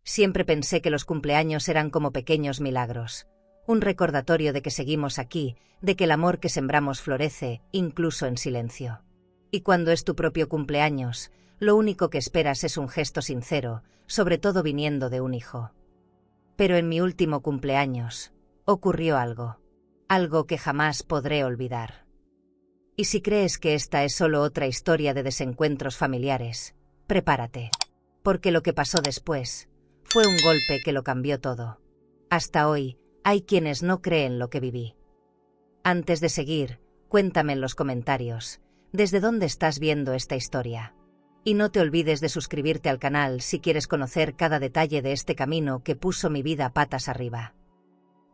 Siempre pensé que los cumpleaños eran como pequeños milagros, un recordatorio de que seguimos aquí, de que el amor que sembramos florece, incluso en silencio. Y cuando es tu propio cumpleaños, lo único que esperas es un gesto sincero, sobre todo viniendo de un hijo. Pero en mi último cumpleaños, ocurrió algo que jamás podré olvidar. Y si crees que esta es solo otra historia de desencuentros familiares, prepárate, porque lo que pasó después fue un golpe que lo cambió todo. Hasta hoy, hay quienes no creen lo que viví. Antes de seguir, cuéntame en los comentarios, ¿desde dónde estás viendo esta historia? Y no te olvides de suscribirte al canal si quieres conocer cada detalle de este camino que puso mi vida patas arriba.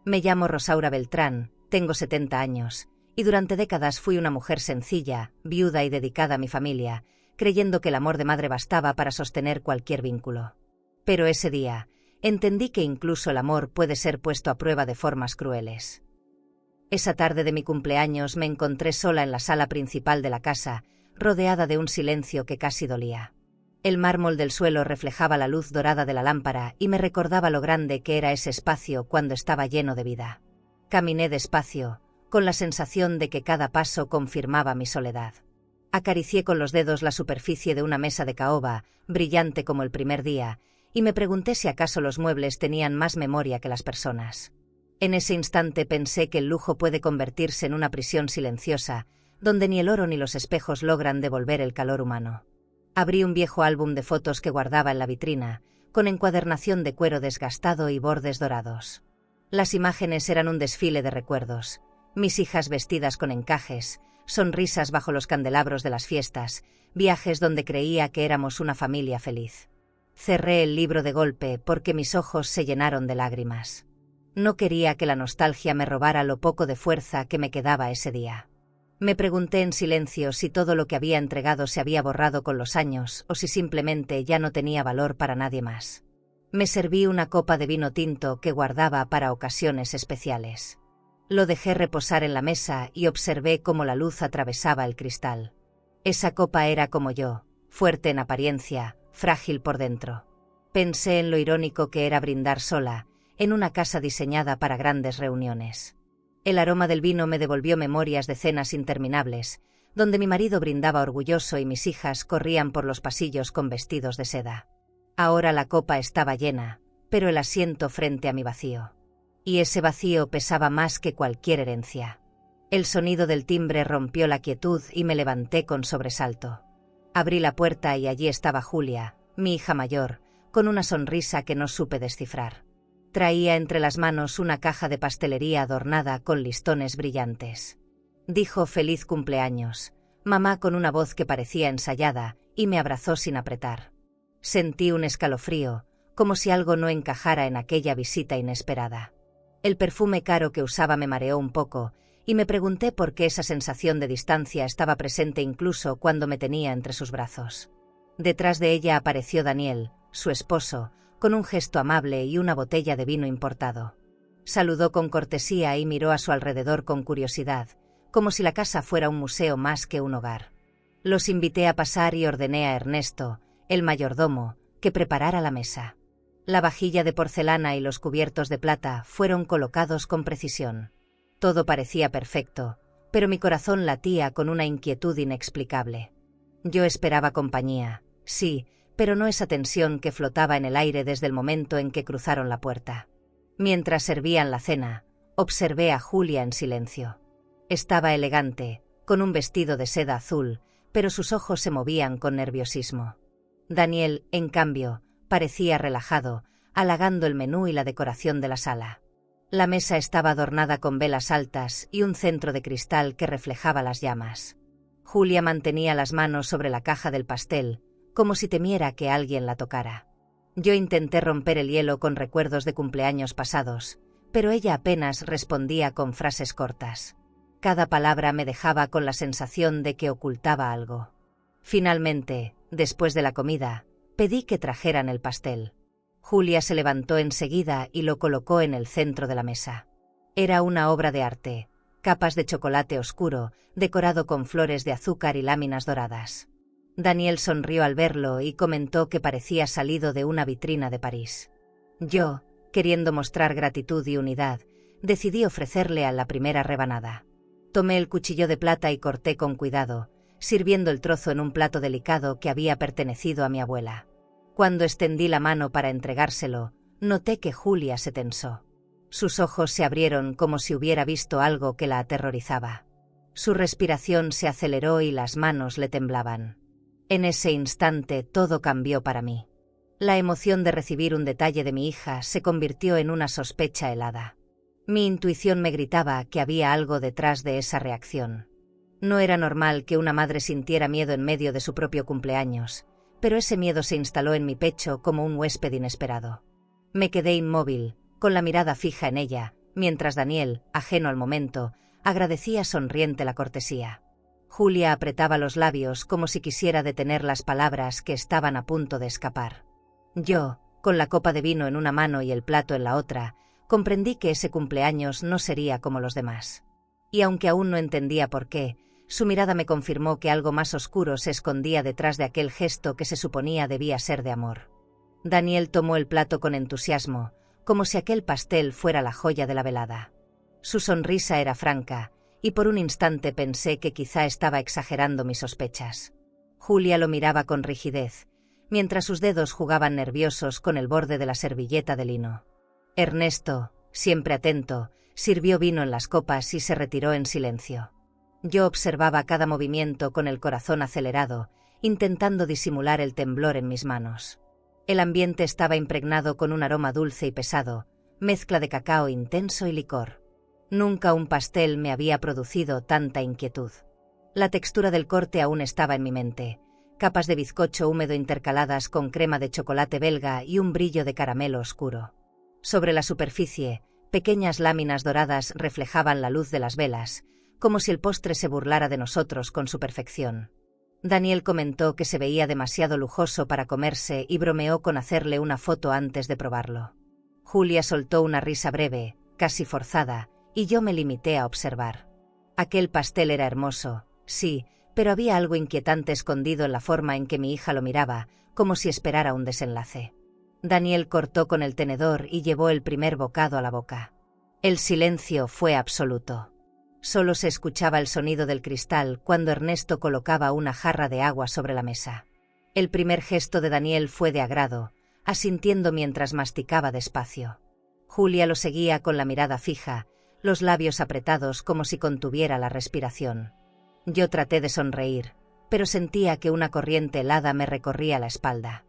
Me llamo Rosaura Beltrán, tengo 70 años, y durante décadas fui una mujer sencilla, viuda y dedicada a mi familia, creyendo que el amor de madre bastaba para sostener cualquier vínculo. Pero ese día, entendí que incluso el amor puede ser puesto a prueba de formas crueles. Esa tarde de mi cumpleaños me encontré sola en la sala principal de la casa, rodeada de un silencio que casi dolía. El mármol del suelo reflejaba la luz dorada de la lámpara y me recordaba lo grande que era ese espacio cuando estaba lleno de vida. Caminé despacio, con la sensación de que cada paso confirmaba mi soledad. Acaricié con los dedos la superficie de una mesa de caoba, brillante como el primer día, y me pregunté si acaso los muebles tenían más memoria que las personas. En ese instante pensé que el lujo puede convertirse en una prisión silenciosa, donde ni el oro ni los espejos logran devolver el calor humano. Abrí un viejo álbum de fotos que guardaba en la vitrina, con encuadernación de cuero desgastado y bordes dorados. Las imágenes eran un desfile de recuerdos. Mis hijas vestidas con encajes, sonrisas bajo los candelabros de las fiestas, viajes donde creía que éramos una familia feliz. Cerré el libro de golpe porque mis ojos se llenaron de lágrimas. No quería que la nostalgia me robara lo poco de fuerza que me quedaba ese día. Me pregunté en silencio si todo lo que había entregado se había borrado con los años o si simplemente ya no tenía valor para nadie más. Me serví una copa de vino tinto que guardaba para ocasiones especiales. Lo dejé reposar en la mesa y observé cómo la luz atravesaba el cristal. Esa copa era como yo, fuerte en apariencia, frágil por dentro. Pensé en lo irónico que era brindar sola, en una casa diseñada para grandes reuniones. El aroma del vino me devolvió memorias de cenas interminables, donde mi marido brindaba orgulloso y mis hijas corrían por los pasillos con vestidos de seda. Ahora la copa estaba llena, pero el asiento frente a mi vacío. Y ese vacío pesaba más que cualquier herencia. El sonido del timbre rompió la quietud y me levanté con sobresalto. Abrí la puerta y allí estaba Julia, mi hija mayor, con una sonrisa que no supe descifrar. Traía entre las manos una caja de pastelería adornada con listones brillantes. Dijo «Feliz cumpleaños», mamá, con una voz que parecía ensayada, y me abrazó sin apretar. Sentí un escalofrío, como si algo no encajara en aquella visita inesperada. El perfume caro que usaba me mareó un poco, y me pregunté por qué esa sensación de distancia estaba presente incluso cuando me tenía entre sus brazos. Detrás de ella apareció Daniel, su esposo, con un gesto amable y una botella de vino importado. Saludó con cortesía y miró a su alrededor con curiosidad, como si la casa fuera un museo más que un hogar. Los invité a pasar y ordené a Ernesto, el mayordomo, que preparara la mesa. La vajilla de porcelana y los cubiertos de plata fueron colocados con precisión. Todo parecía perfecto, pero mi corazón latía con una inquietud inexplicable. Yo esperaba compañía, sí, pero no esa tensión que flotaba en el aire desde el momento en que cruzaron la puerta. Mientras servían la cena, observé a Julia en silencio. Estaba elegante, con un vestido de seda azul, pero sus ojos se movían con nerviosismo. Daniel, en cambio, parecía relajado, halagando el menú y la decoración de la sala. La mesa estaba adornada con velas altas y un centro de cristal que reflejaba las llamas. Julia mantenía las manos sobre la caja del pastel, como si temiera que alguien la tocara. Yo intenté romper el hielo con recuerdos de cumpleaños pasados, pero ella apenas respondía con frases cortas. Cada palabra me dejaba con la sensación de que ocultaba algo. Finalmente, después de la comida, pedí que trajeran el pastel. Julia se levantó enseguida y lo colocó en el centro de la mesa. Era una obra de arte, capas de chocolate oscuro, decorado con flores de azúcar y láminas doradas. Daniel sonrió al verlo y comentó que parecía salido de una vitrina de París. Yo, queriendo mostrar gratitud y unidad, decidí ofrecerle a la primera rebanada. Tomé el cuchillo de plata y corté con cuidado, sirviendo el trozo en un plato delicado que había pertenecido a mi abuela. Cuando extendí la mano para entregárselo, noté que Julia se tensó. Sus ojos se abrieron como si hubiera visto algo que la aterrorizaba. Su respiración se aceleró y las manos le temblaban. En ese instante todo cambió para mí. La emoción de recibir un detalle de mi hija se convirtió en una sospecha helada. Mi intuición me gritaba que había algo detrás de esa reacción. No era normal que una madre sintiera miedo en medio de su propio cumpleaños, pero ese miedo se instaló en mi pecho como un huésped inesperado. Me quedé inmóvil, con la mirada fija en ella, mientras Daniel, ajeno al momento, agradecía sonriente la cortesía. Julia apretaba los labios como si quisiera detener las palabras que estaban a punto de escapar. Yo, con la copa de vino en una mano y el plato en la otra, comprendí que ese cumpleaños no sería como los demás. Y aunque aún no entendía por qué, su mirada me confirmó que algo más oscuro se escondía detrás de aquel gesto que se suponía debía ser de amor. Daniel tomó el plato con entusiasmo, como si aquel pastel fuera la joya de la velada. Su sonrisa era franca, y por un instante pensé que quizá estaba exagerando mis sospechas. Julia lo miraba con rigidez, mientras sus dedos jugaban nerviosos con el borde de la servilleta de lino. Ernesto, siempre atento, sirvió vino en las copas y se retiró en silencio. Yo observaba cada movimiento con el corazón acelerado, intentando disimular el temblor en mis manos. El ambiente estaba impregnado con un aroma dulce y pesado, mezcla de cacao intenso y licor. Nunca un pastel me había producido tanta inquietud. La textura del corte aún estaba en mi mente, capas de bizcocho húmedo intercaladas con crema de chocolate belga y un brillo de caramelo oscuro. Sobre la superficie, pequeñas láminas doradas reflejaban la luz de las velas, como si el postre se burlara de nosotros con su perfección. Daniel comentó que se veía demasiado lujoso para comerse y bromeó con hacerle una foto antes de probarlo. Julia soltó una risa breve, casi forzada, y yo me limité a observar. Aquel pastel era hermoso, sí, pero había algo inquietante escondido en la forma en que mi hija lo miraba, como si esperara un desenlace. Daniel cortó con el tenedor y llevó el primer bocado a la boca. El silencio fue absoluto. Solo se escuchaba el sonido del cristal cuando Ernesto colocaba una jarra de agua sobre la mesa. El primer gesto de Daniel fue de agrado, asintiendo mientras masticaba despacio. Julia lo seguía con la mirada fija, los labios apretados como si contuviera la respiración. Yo traté de sonreír, pero sentía que una corriente helada me recorría la espalda.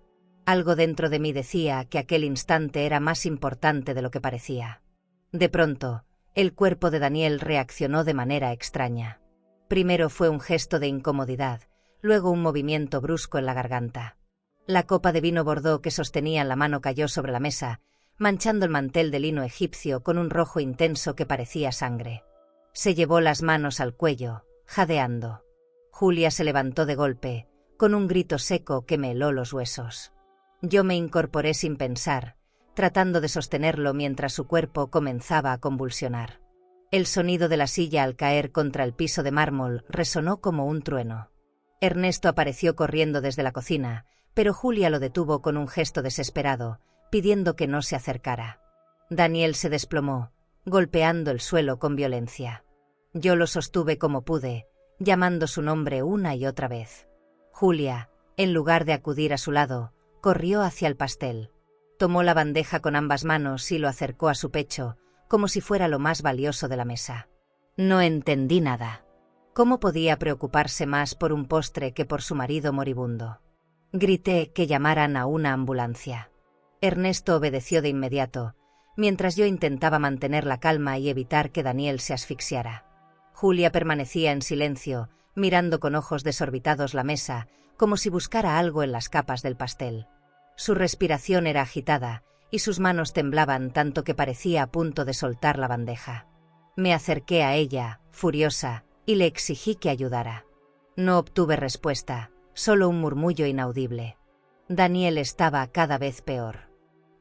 Algo dentro de mí decía que aquel instante era más importante de lo que parecía. De pronto, el cuerpo de Daniel reaccionó de manera extraña. Primero fue un gesto de incomodidad, luego un movimiento brusco en la garganta. La copa de vino bordó que sostenía en la mano cayó sobre la mesa, manchando el mantel de lino egipcio con un rojo intenso que parecía sangre. Se llevó las manos al cuello, jadeando. Julia se levantó de golpe, con un grito seco que me heló los huesos. Yo me incorporé sin pensar, tratando de sostenerlo mientras su cuerpo comenzaba a convulsionar. El sonido de la silla al caer contra el piso de mármol resonó como un trueno. Ernesto apareció corriendo desde la cocina, pero Julia lo detuvo con un gesto desesperado, pidiendo que no se acercara. Daniel se desplomó, golpeando el suelo con violencia. Yo lo sostuve como pude, llamando su nombre una y otra vez. Julia, en lugar de acudir a su lado, corrió hacia el pastel. Tomó la bandeja con ambas manos y lo acercó a su pecho, como si fuera lo más valioso de la mesa. No entendí nada. ¿Cómo podía preocuparse más por un postre que por su marido moribundo? Grité que llamaran a una ambulancia. Ernesto obedeció de inmediato, mientras yo intentaba mantener la calma y evitar que Daniel se asfixiara. Julia permanecía en silencio, mirando con ojos desorbitados la mesa, como si buscara algo en las capas del pastel. Su respiración era agitada, y sus manos temblaban tanto que parecía a punto de soltar la bandeja. Me acerqué a ella, furiosa, y le exigí que ayudara. No obtuve respuesta, solo un murmullo inaudible. Daniel estaba cada vez peor.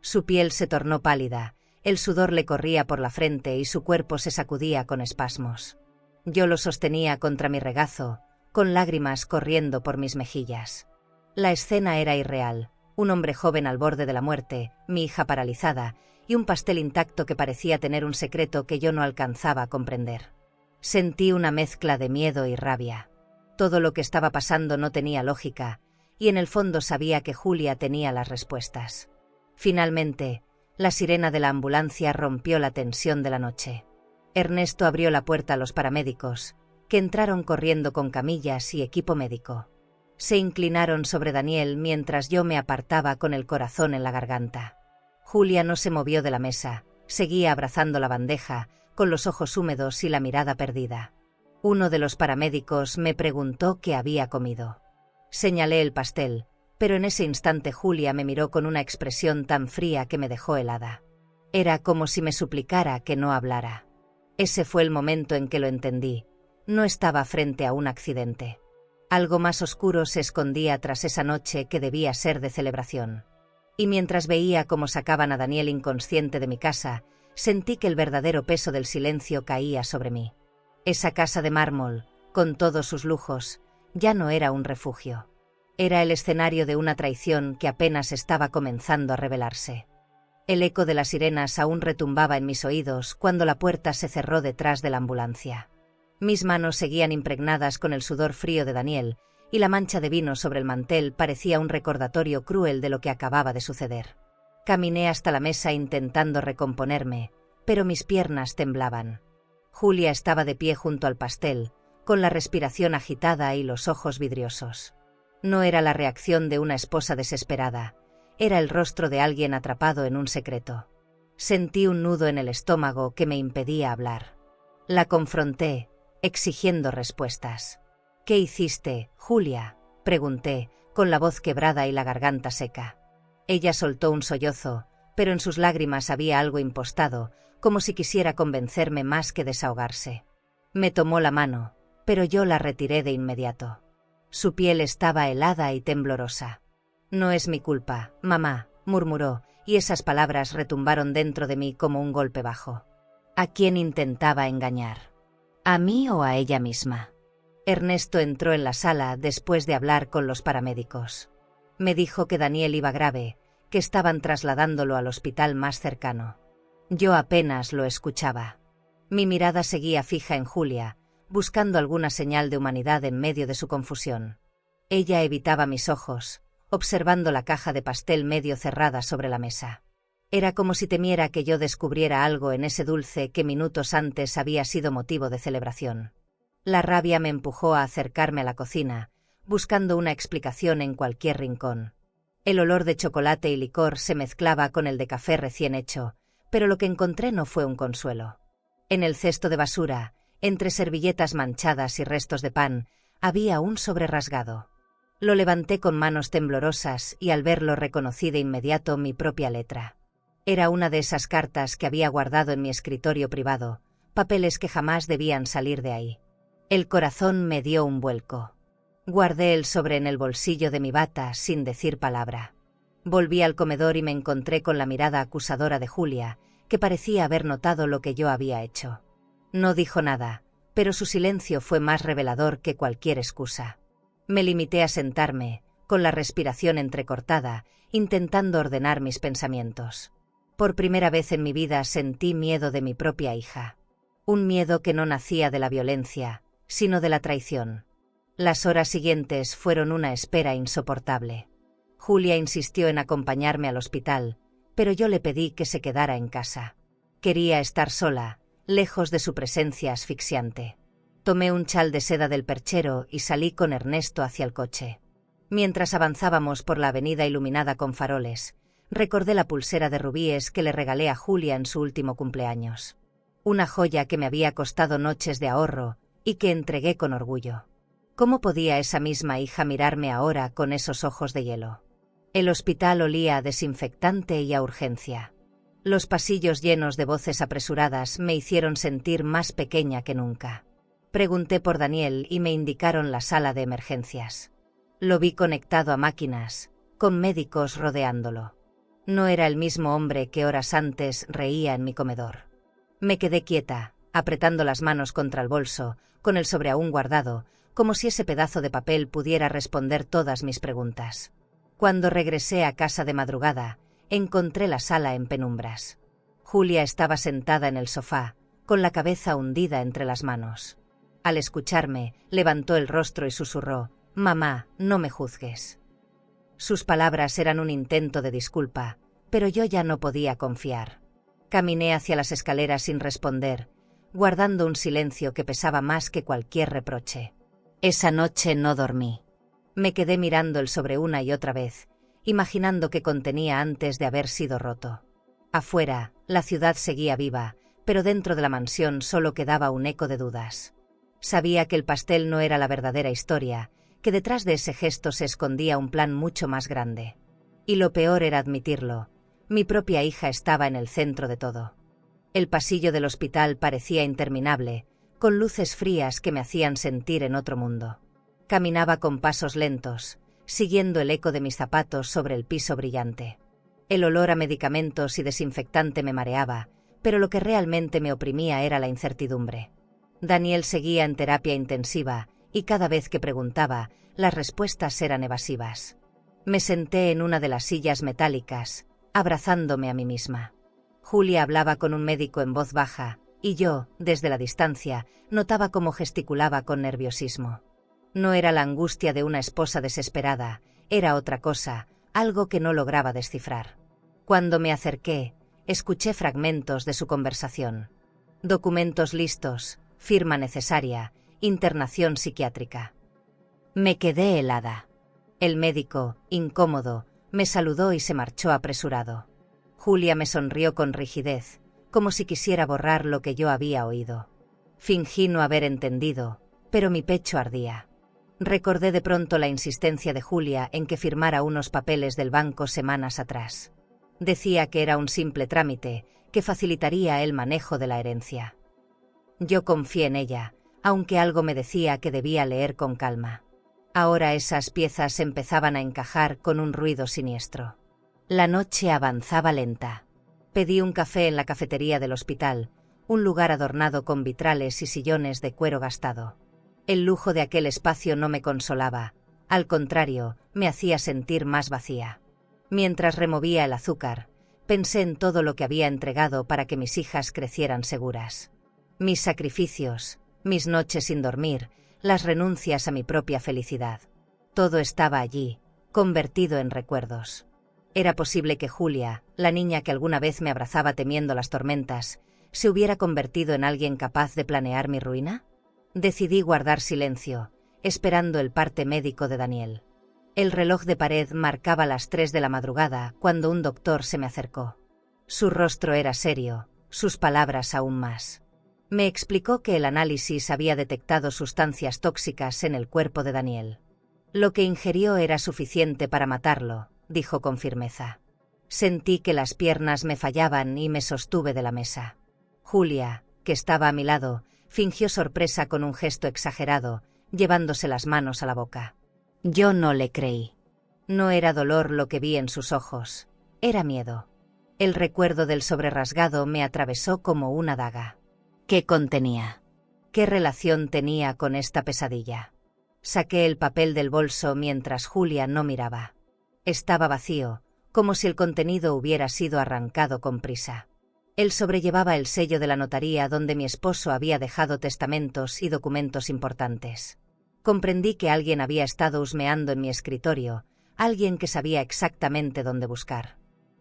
Su piel se tornó pálida, el sudor le corría por la frente y su cuerpo se sacudía con espasmos. Yo lo sostenía contra mi regazo, con lágrimas corriendo por mis mejillas. La escena era irreal, un hombre joven al borde de la muerte, mi hija paralizada, y un pastel intacto que parecía tener un secreto que yo no alcanzaba a comprender. Sentí una mezcla de miedo y rabia. Todo lo que estaba pasando no tenía lógica, y en el fondo sabía que Julia tenía las respuestas. Finalmente, la sirena de la ambulancia rompió la tensión de la noche. Ernesto abrió la puerta a los paramédicos, que entraron corriendo con camillas y equipo médico. Se inclinaron sobre Daniel mientras yo me apartaba con el corazón en la garganta. Julia no se movió de la mesa, seguía abrazando la bandeja, con los ojos húmedos y la mirada perdida. Uno de los paramédicos me preguntó qué había comido. Señalé el pastel, pero en ese instante Julia me miró con una expresión tan fría que me dejó helada. Era como si me suplicara que no hablara. Ese fue el momento en que lo entendí. No estaba frente a un accidente. Algo más oscuro se escondía tras esa noche que debía ser de celebración. Y mientras veía cómo sacaban a Daniel inconsciente de mi casa, sentí que el verdadero peso del silencio caía sobre mí. Esa casa de mármol, con todos sus lujos, ya no era un refugio. Era el escenario de una traición que apenas estaba comenzando a revelarse. El eco de las sirenas aún retumbaba en mis oídos cuando la puerta se cerró detrás de la ambulancia. Mis manos seguían impregnadas con el sudor frío de Daniel, y la mancha de vino sobre el mantel parecía un recordatorio cruel de lo que acababa de suceder. Caminé hasta la mesa intentando recomponerme, pero mis piernas temblaban. Julia estaba de pie junto al pastel, con la respiración agitada y los ojos vidriosos. No era la reacción de una esposa desesperada, era el rostro de alguien atrapado en un secreto. Sentí un nudo en el estómago que me impedía hablar. La confronté, exigiendo respuestas. «¿Qué hiciste, Julia?», pregunté, con la voz quebrada y la garganta seca. Ella soltó un sollozo, pero en sus lágrimas había algo impostado, como si quisiera convencerme más que desahogarse. Me tomó la mano, pero yo la retiré de inmediato. Su piel estaba helada y temblorosa. «No es mi culpa, mamá», murmuró, y esas palabras retumbaron dentro de mí como un golpe bajo. ¿A quién intentaba engañar? ¿A mí o a ella misma? Ernesto entró en la sala después de hablar con los paramédicos. Me dijo que Daniel iba grave, que estaban trasladándolo al hospital más cercano. Yo apenas lo escuchaba. Mi mirada seguía fija en Julia, buscando alguna señal de humanidad en medio de su confusión. Ella evitaba mis ojos, observando la caja de pastel medio cerrada sobre la mesa. Era como si temiera que yo descubriera algo en ese dulce que minutos antes había sido motivo de celebración. La rabia me empujó a acercarme a la cocina, buscando una explicación en cualquier rincón. El olor de chocolate y licor se mezclaba con el de café recién hecho, pero lo que encontré no fue un consuelo. En el cesto de basura, entre servilletas manchadas y restos de pan, había un sobre rasgado. Lo levanté con manos temblorosas y al verlo reconocí de inmediato mi propia letra. Era una de esas cartas que había guardado en mi escritorio privado, papeles que jamás debían salir de ahí. El corazón me dio un vuelco. Guardé el sobre en el bolsillo de mi bata sin decir palabra. Volví al comedor y me encontré con la mirada acusadora de Julia, que parecía haber notado lo que yo había hecho. No dijo nada, pero su silencio fue más revelador que cualquier excusa. Me limité a sentarme, con la respiración entrecortada, intentando ordenar mis pensamientos. Por primera vez en mi vida sentí miedo de mi propia hija. Un miedo que no nacía de la violencia, sino de la traición. Las horas siguientes fueron una espera insoportable. Julia insistió en acompañarme al hospital, pero yo le pedí que se quedara en casa. Quería estar sola, lejos de su presencia asfixiante. Tomé un chal de seda del perchero y salí con Ernesto hacia el coche. Mientras avanzábamos por la avenida iluminada con faroles, recordé la pulsera de rubíes que le regalé a Julia en su último cumpleaños. Una joya que me había costado noches de ahorro y que entregué con orgullo. ¿Cómo podía esa misma hija mirarme ahora con esos ojos de hielo? El hospital olía a desinfectante y a urgencia. Los pasillos llenos de voces apresuradas me hicieron sentir más pequeña que nunca. Pregunté por Daniel y me indicaron la sala de emergencias. Lo vi conectado a máquinas, con médicos rodeándolo. No era el mismo hombre que horas antes reía en mi comedor. Me quedé quieta, apretando las manos contra el bolso, con el sobre aún guardado, como si ese pedazo de papel pudiera responder todas mis preguntas. Cuando regresé a casa de madrugada, encontré la sala en penumbras. Julia estaba sentada en el sofá, con la cabeza hundida entre las manos. Al escucharme, levantó el rostro y susurró: «Mamá, no me juzgues». Sus palabras eran un intento de disculpa, pero yo ya no podía confiar. Caminé hacia las escaleras sin responder, guardando un silencio que pesaba más que cualquier reproche. Esa noche no dormí. Me quedé mirando el sobre una y otra vez, imaginando qué contenía antes de haber sido roto. Afuera, la ciudad seguía viva, pero dentro de la mansión solo quedaba un eco de dudas. Sabía que el pastel no era la verdadera historia, que detrás de ese gesto se escondía un plan mucho más grande. Y lo peor era admitirlo: mi propia hija estaba en el centro de todo. El pasillo del hospital parecía interminable, con luces frías que me hacían sentir en otro mundo. Caminaba con pasos lentos, siguiendo el eco de mis zapatos sobre el piso brillante. El olor a medicamentos y desinfectante me mareaba, pero lo que realmente me oprimía era la incertidumbre. Daniel seguía en terapia intensiva, y cada vez que preguntaba, las respuestas eran evasivas. Me senté en una de las sillas metálicas, abrazándome a mí misma. Julia hablaba con un médico en voz baja, y yo, desde la distancia, notaba cómo gesticulaba con nerviosismo. No era la angustia de una esposa desesperada, era otra cosa, algo que no lograba descifrar. Cuando me acerqué, escuché fragmentos de su conversación. Documentos listos, firma necesaria, internación psiquiátrica. Me quedé helada. El médico, incómodo, me saludó y se marchó apresurado. Julia me sonrió con rigidez, como si quisiera borrar lo que yo había oído. Fingí no haber entendido, pero mi pecho ardía. Recordé de pronto la insistencia de Julia en que firmara unos papeles del banco semanas atrás. Decía que era un simple trámite, que facilitaría el manejo de la herencia. Yo confié en ella, aunque algo me decía que debía leer con calma. Ahora esas piezas empezaban a encajar con un ruido siniestro. La noche avanzaba lenta. Pedí un café en la cafetería del hospital, un lugar adornado con vitrales y sillones de cuero gastado. El lujo de aquel espacio no me consolaba, al contrario, me hacía sentir más vacía. Mientras removía el azúcar, pensé en todo lo que había entregado para que mis hijas crecieran seguras. Mis sacrificios, mis noches sin dormir, las renuncias a mi propia felicidad. Todo estaba allí, convertido en recuerdos. ¿Era posible que Julia, la niña que alguna vez me abrazaba temiendo las tormentas, se hubiera convertido en alguien capaz de planear mi ruina? Decidí guardar silencio, esperando el parte médico de Daniel. El reloj de pared marcaba las 3 de la madrugada cuando un doctor se me acercó. Su rostro era serio, sus palabras aún más. Me explicó que el análisis había detectado sustancias tóxicas en el cuerpo de Daniel. Lo que ingirió era suficiente para matarlo, dijo con firmeza. Sentí que las piernas me fallaban y me sostuve de la mesa. Julia, que estaba a mi lado, fingió sorpresa con un gesto exagerado, llevándose las manos a la boca. Yo no le creí. No era dolor lo que vi en sus ojos, era miedo. El recuerdo del sobre rasgado me atravesó como una daga. ¿Qué contenía? ¿Qué relación tenía con esta pesadilla? Saqué el papel del bolso mientras Julia no miraba. Estaba vacío, como si el contenido hubiera sido arrancado con prisa. Él sobrellevaba el sello de la notaría donde mi esposo había dejado testamentos y documentos importantes. Comprendí que alguien había estado husmeando en mi escritorio, alguien que sabía exactamente dónde buscar.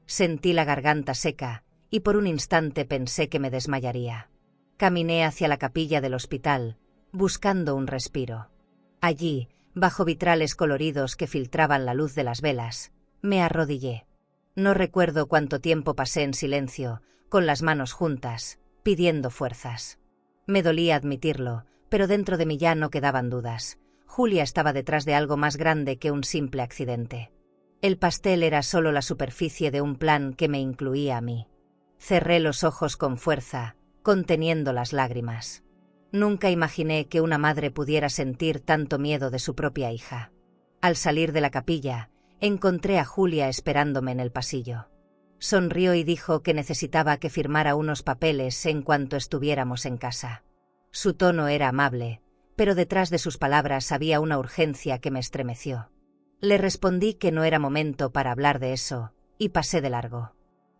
Sentí la garganta seca, y por un instante pensé que me desmayaría. Caminé hacia la capilla del hospital, buscando un respiro. Allí, bajo vitrales coloridos que filtraban la luz de las velas, me arrodillé. No recuerdo cuánto tiempo pasé en silencio, con las manos juntas, pidiendo fuerzas. Me dolía admitirlo, pero dentro de mí ya no quedaban dudas. Julia estaba detrás de algo más grande que un simple accidente. El pastel era solo la superficie de un plan que me incluía a mí. Cerré los ojos con fuerza, conteniendo las lágrimas. Nunca imaginé que una madre pudiera sentir tanto miedo de su propia hija. Al salir de la capilla, encontré a Julia esperándome en el pasillo. Sonrió y dijo que necesitaba que firmara unos papeles en cuanto estuviéramos en casa. Su tono era amable, pero detrás de sus palabras había una urgencia que me estremeció. Le respondí que no era momento para hablar de eso, y pasé de largo.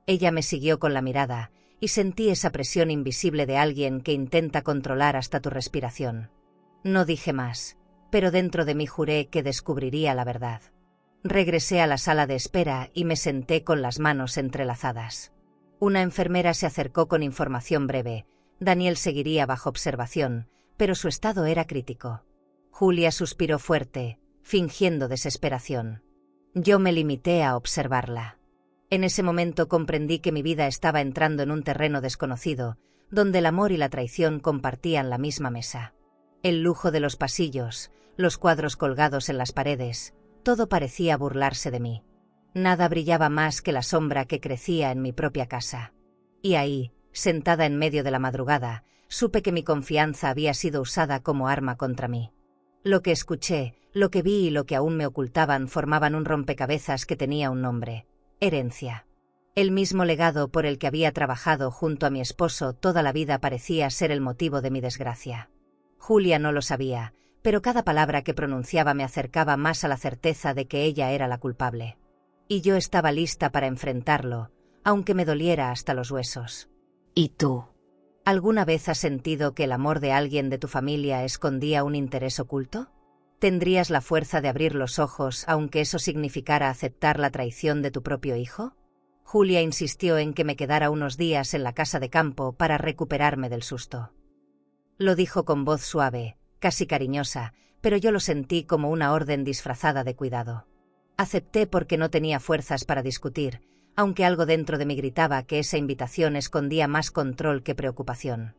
Ella me siguió con la mirada, y sentí esa presión invisible de alguien que intenta controlar hasta tu respiración. No dije más, pero dentro de mí juré que descubriría la verdad. Regresé a la sala de espera y me senté con las manos entrelazadas. Una enfermera se acercó con información breve. Daniel seguiría bajo observación, pero su estado era crítico. Julia suspiró fuerte, fingiendo desesperación. Yo me limité a observarla. En ese momento comprendí que mi vida estaba entrando en un terreno desconocido, donde el amor y la traición compartían la misma mesa. El lujo de los pasillos, los cuadros colgados en las paredes, todo parecía burlarse de mí. Nada brillaba más que la sombra que crecía en mi propia casa. Y ahí, sentada en medio de la madrugada, supe que mi confianza había sido usada como arma contra mí. Lo que escuché, lo que vi y lo que aún me ocultaban formaban un rompecabezas que tenía un nombre: herencia. El mismo legado por el que había trabajado junto a mi esposo toda la vida parecía ser el motivo de mi desgracia. Julia no lo sabía, pero cada palabra que pronunciaba me acercaba más a la certeza de que ella era la culpable. Y yo estaba lista para enfrentarlo, aunque me doliera hasta los huesos. ¿Y tú? ¿Alguna vez has sentido que el amor de alguien de tu familia escondía un interés oculto? ¿Tendrías la fuerza de abrir los ojos aunque eso significara aceptar la traición de tu propio hijo? Julia insistió en que me quedara unos días en la casa de campo para recuperarme del susto. Lo dijo con voz suave, casi cariñosa, pero yo lo sentí como una orden disfrazada de cuidado. Acepté porque no tenía fuerzas para discutir, aunque algo dentro de mí gritaba que esa invitación escondía más control que preocupación.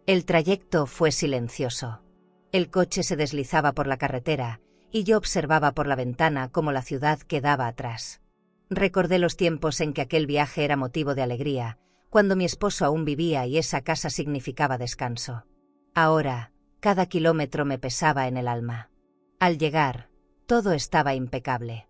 El trayecto fue silencioso. El coche se deslizaba por la carretera, y yo observaba por la ventana cómo la ciudad quedaba atrás. Recordé los tiempos en que aquel viaje era motivo de alegría, cuando mi esposo aún vivía y esa casa significaba descanso. Ahora, cada kilómetro me pesaba en el alma. Al llegar, todo estaba impecable.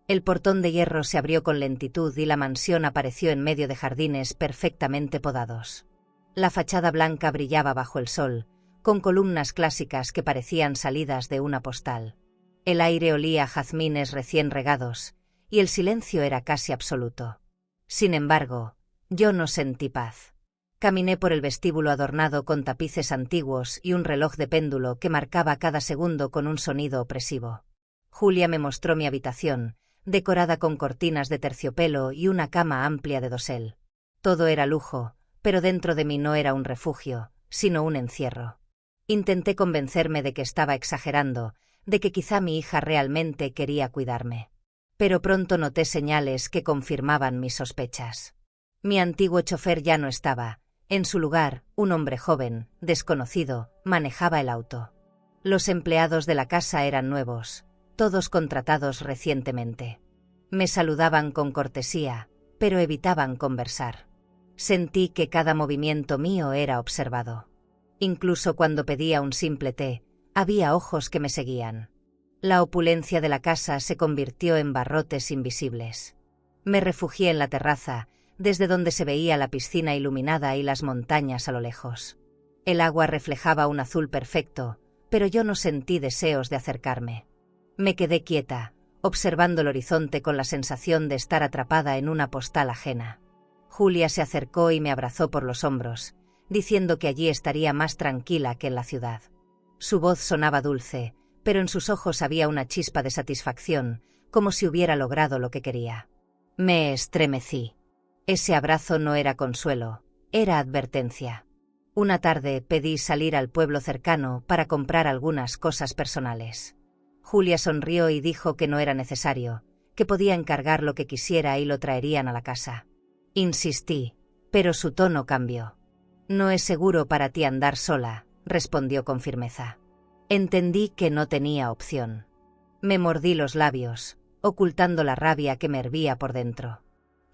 El portón de hierro se abrió con lentitud y la mansión apareció en medio de jardines perfectamente podados. La fachada blanca brillaba bajo el sol, con columnas clásicas que parecían salidas de una postal. El aire olía a jazmines recién regados, y el silencio era casi absoluto. Sin embargo, yo no sentí paz. Caminé por el vestíbulo adornado con tapices antiguos y un reloj de péndulo que marcaba cada segundo con un sonido opresivo. Julia me mostró mi habitación, decorada con cortinas de terciopelo y una cama amplia de dosel. Todo era lujo, pero dentro de mí no era un refugio, sino un encierro. Intenté convencerme de que estaba exagerando, de que quizá mi hija realmente quería cuidarme. Pero pronto noté señales que confirmaban mis sospechas. Mi antiguo chofer ya no estaba. En su lugar, un hombre joven, desconocido, manejaba el auto. Los empleados de la casa eran nuevos, todos contratados recientemente. Me saludaban con cortesía, pero evitaban conversar. Sentí que cada movimiento mío era observado. Incluso cuando pedía un simple té, había ojos que me seguían. La opulencia de la casa se convirtió en barrotes invisibles. Me refugié en la terraza, desde donde se veía la piscina iluminada y las montañas a lo lejos. El agua reflejaba un azul perfecto, pero yo no sentí deseos de acercarme. Me quedé quieta, observando el horizonte con la sensación de estar atrapada en una postal ajena. Julia se acercó y me abrazó por los hombros, diciendo que allí estaría más tranquila que en la ciudad. Su voz sonaba dulce, pero en sus ojos había una chispa de satisfacción, como si hubiera logrado lo que quería. Me estremecí. Ese abrazo no era consuelo, era advertencia. Una tarde pedí salir al pueblo cercano para comprar algunas cosas personales. Julia sonrió y dijo que no era necesario, que podía encargar lo que quisiera y lo traerían a la casa. Insistí, pero su tono cambió. No es seguro para ti andar sola, respondió con firmeza. Entendí que no tenía opción. Me mordí los labios, ocultando la rabia que me hervía por dentro.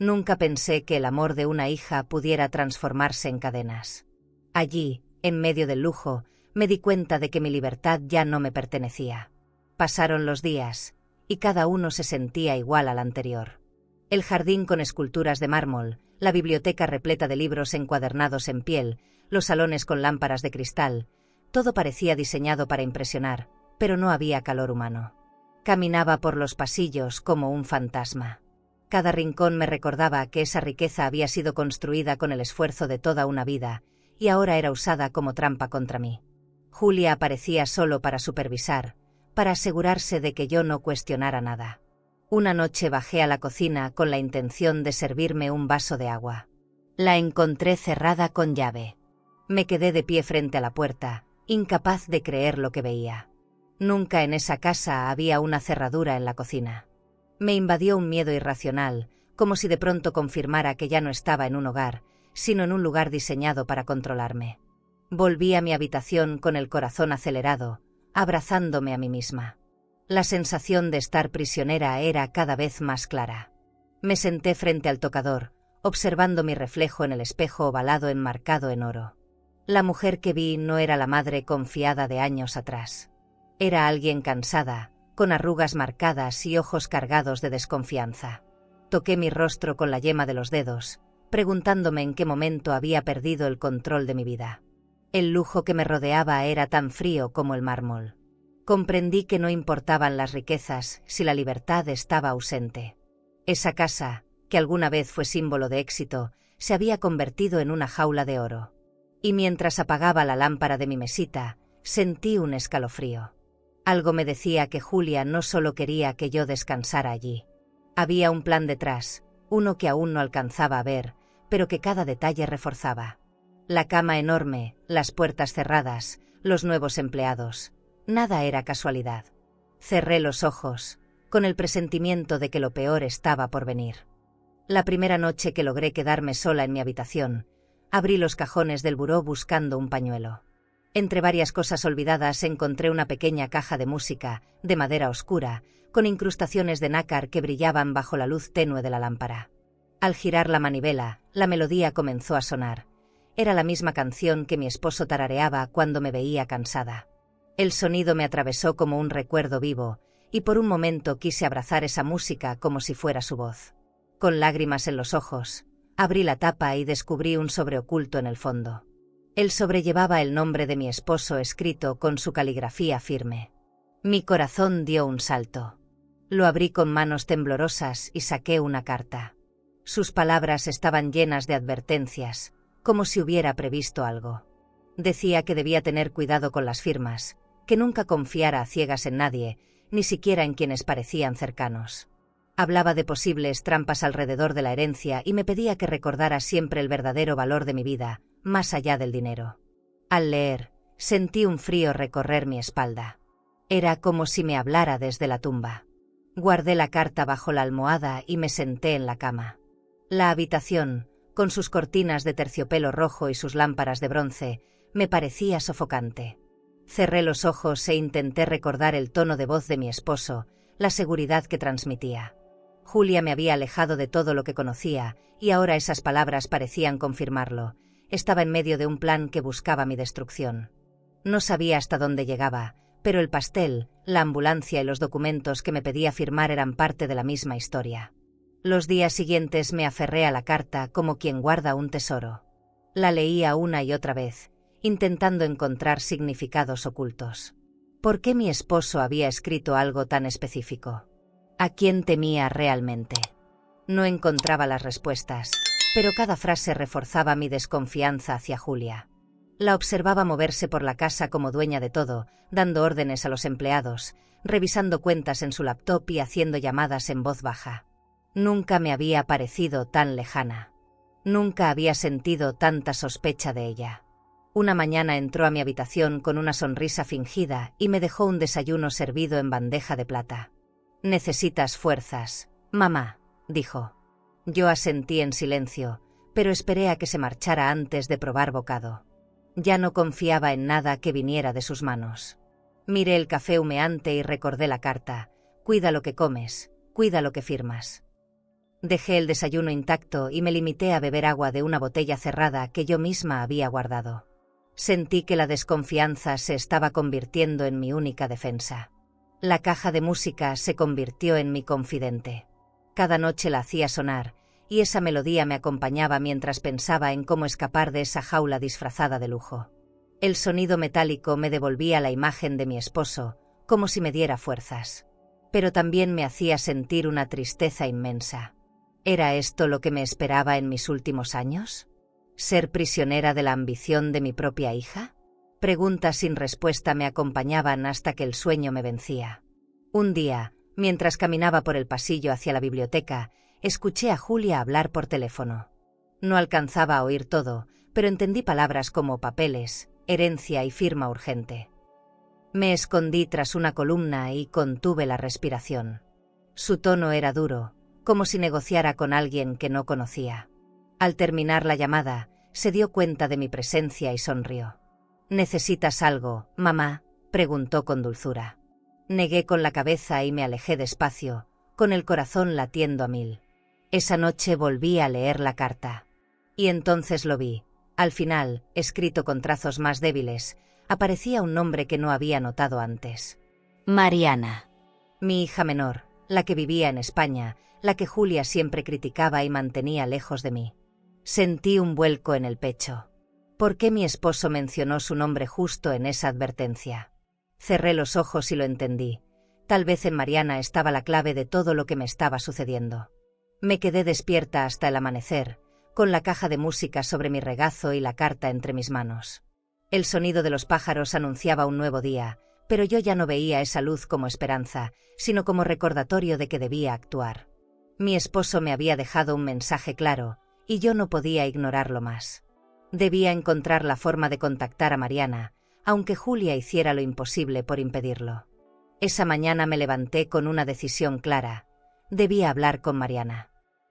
Nunca pensé que el amor de una hija pudiera transformarse en cadenas. Allí, en medio del lujo, me di cuenta de que mi libertad ya no me pertenecía. Pasaron los días, y cada uno se sentía igual al anterior. El jardín con esculturas de mármol, la biblioteca repleta de libros encuadernados en piel, los salones con lámparas de cristal, todo parecía diseñado para impresionar, pero no había calor humano. Caminaba por los pasillos como un fantasma. Cada rincón me recordaba que esa riqueza había sido construida con el esfuerzo de toda una vida, y ahora era usada como trampa contra mí. Julia aparecía solo para supervisar, para asegurarse de que yo no cuestionara nada. Una noche bajé a la cocina con la intención de servirme un vaso de agua. La encontré cerrada con llave. Me quedé de pie frente a la puerta, incapaz de creer lo que veía. Nunca en esa casa había una cerradura en la cocina. Me invadió un miedo irracional, como si de pronto confirmara que ya no estaba en un hogar, sino en un lugar diseñado para controlarme. Volví a mi habitación con el corazón acelerado, abrazándome a mí misma. La sensación de estar prisionera era cada vez más clara. Me senté frente al tocador, observando mi reflejo en el espejo ovalado enmarcado en oro. La mujer que vi no era la madre confiada de años atrás. Era alguien cansada, con arrugas marcadas y ojos cargados de desconfianza. Toqué mi rostro con la yema de los dedos, preguntándome en qué momento había perdido el control de mi vida. El lujo que me rodeaba era tan frío como el mármol. Comprendí que no importaban las riquezas si la libertad estaba ausente. Esa casa, que alguna vez fue símbolo de éxito, se había convertido en una jaula de oro. Y mientras apagaba la lámpara de mi mesita, sentí un escalofrío. Algo me decía que Julia no solo quería que yo descansara allí. Había un plan detrás, uno que aún no alcanzaba a ver, pero que cada detalle reforzaba. La cama enorme, las puertas cerradas, los nuevos empleados. Nada era casualidad. Cerré los ojos, con el presentimiento de que lo peor estaba por venir. La primera noche que logré quedarme sola en mi habitación, abrí los cajones del buró buscando un pañuelo. Entre varias cosas olvidadas encontré una pequeña caja de música, de madera oscura, con incrustaciones de nácar que brillaban bajo la luz tenue de la lámpara. Al girar la manivela, la melodía comenzó a sonar. Era la misma canción que mi esposo tarareaba cuando me veía cansada. El sonido me atravesó como un recuerdo vivo, y por un momento quise abrazar esa música como si fuera su voz. Con lágrimas en los ojos, abrí la tapa y descubrí un sobre oculto en el fondo. El sobre llevaba el nombre de mi esposo escrito con su caligrafía firme. Mi corazón dio un salto. Lo abrí con manos temblorosas y saqué una carta. Sus palabras estaban llenas de advertencias, como si hubiera previsto algo. Decía que debía tener cuidado con las firmas, que nunca confiara a ciegas en nadie, ni siquiera en quienes parecían cercanos. Hablaba de posibles trampas alrededor de la herencia y me pedía que recordara siempre el verdadero valor de mi vida, más allá del dinero. Al leer, sentí un frío recorrer mi espalda. Era como si me hablara desde la tumba. Guardé la carta bajo la almohada y me senté en la cama. La habitación, con sus cortinas de terciopelo rojo y sus lámparas de bronce, me parecía sofocante. Cerré los ojos e intenté recordar el tono de voz de mi esposo, la seguridad que transmitía. Julia me había alejado de todo lo que conocía, y ahora esas palabras parecían confirmarlo. Estaba en medio de un plan que buscaba mi destrucción. No sabía hasta dónde llegaba, pero el pastel, la ambulancia y los documentos que me pedía firmar eran parte de la misma historia. Los días siguientes me aferré a la carta como quien guarda un tesoro. La leía una y otra vez, intentando encontrar significados ocultos. ¿Por qué mi esposo había escrito algo tan específico? ¿A quién temía realmente? No encontraba las respuestas, pero cada frase reforzaba mi desconfianza hacia Julia. La observaba moverse por la casa como dueña de todo, dando órdenes a los empleados, revisando cuentas en su laptop y haciendo llamadas en voz baja. Nunca me había parecido tan lejana. Nunca había sentido tanta sospecha de ella. Una mañana entró a mi habitación con una sonrisa fingida y me dejó un desayuno servido en bandeja de plata. «Necesitas fuerzas, mamá», dijo. Yo asentí en silencio, pero esperé a que se marchara antes de probar bocado. Ya no confiaba en nada que viniera de sus manos. Miré el café humeante y recordé la carta: «Cuida lo que comes, cuida lo que firmas». Dejé el desayuno intacto y me limité a beber agua de una botella cerrada que yo misma había guardado. Sentí que la desconfianza se estaba convirtiendo en mi única defensa. La caja de música se convirtió en mi confidente. Cada noche la hacía sonar, y esa melodía me acompañaba mientras pensaba en cómo escapar de esa jaula disfrazada de lujo. El sonido metálico me devolvía la imagen de mi esposo, como si me diera fuerzas. pero también me hacía sentir una tristeza inmensa. ¿Era esto lo que me esperaba en mis últimos años? ¿Ser prisionera de la ambición de mi propia hija? Preguntas sin respuesta me acompañaban hasta que el sueño me vencía. Un día, mientras caminaba por el pasillo hacia la biblioteca, escuché a Julia hablar por teléfono. No alcanzaba a oír todo, pero entendí palabras como papeles, herencia y firma urgente. Me escondí tras una columna y contuve la respiración. Su tono era duro, como si negociara con alguien que no conocía. Al terminar la llamada, se dio cuenta de mi presencia y sonrió. ¿Necesitas algo, mamá?, preguntó con dulzura. Negué con la cabeza y me alejé despacio, con el corazón latiendo a mil. Esa noche volví a leer la carta. Y entonces lo vi. Al final, escrito con trazos más débiles, aparecía un nombre que no había notado antes. Mariana. Mi hija menor, la que vivía en España, la que Julia siempre criticaba y mantenía lejos de mí. Sentí un vuelco en el pecho. ¿Por qué mi esposo mencionó su nombre justo en esa advertencia? Cerré los ojos y lo entendí. Tal vez en Mariana estaba la clave de todo lo que me estaba sucediendo. Me quedé despierta hasta el amanecer, con la caja de música sobre mi regazo y la carta entre mis manos. El sonido de los pájaros anunciaba un nuevo día, pero yo ya no veía esa luz como esperanza, sino como recordatorio de que debía actuar. Mi esposo me había dejado un mensaje claro, y yo no podía ignorarlo más. Debía encontrar la forma de contactar a Mariana, aunque Julia hiciera lo imposible por impedirlo. Esa mañana me levanté con una decisión clara. Debía hablar con Mariana.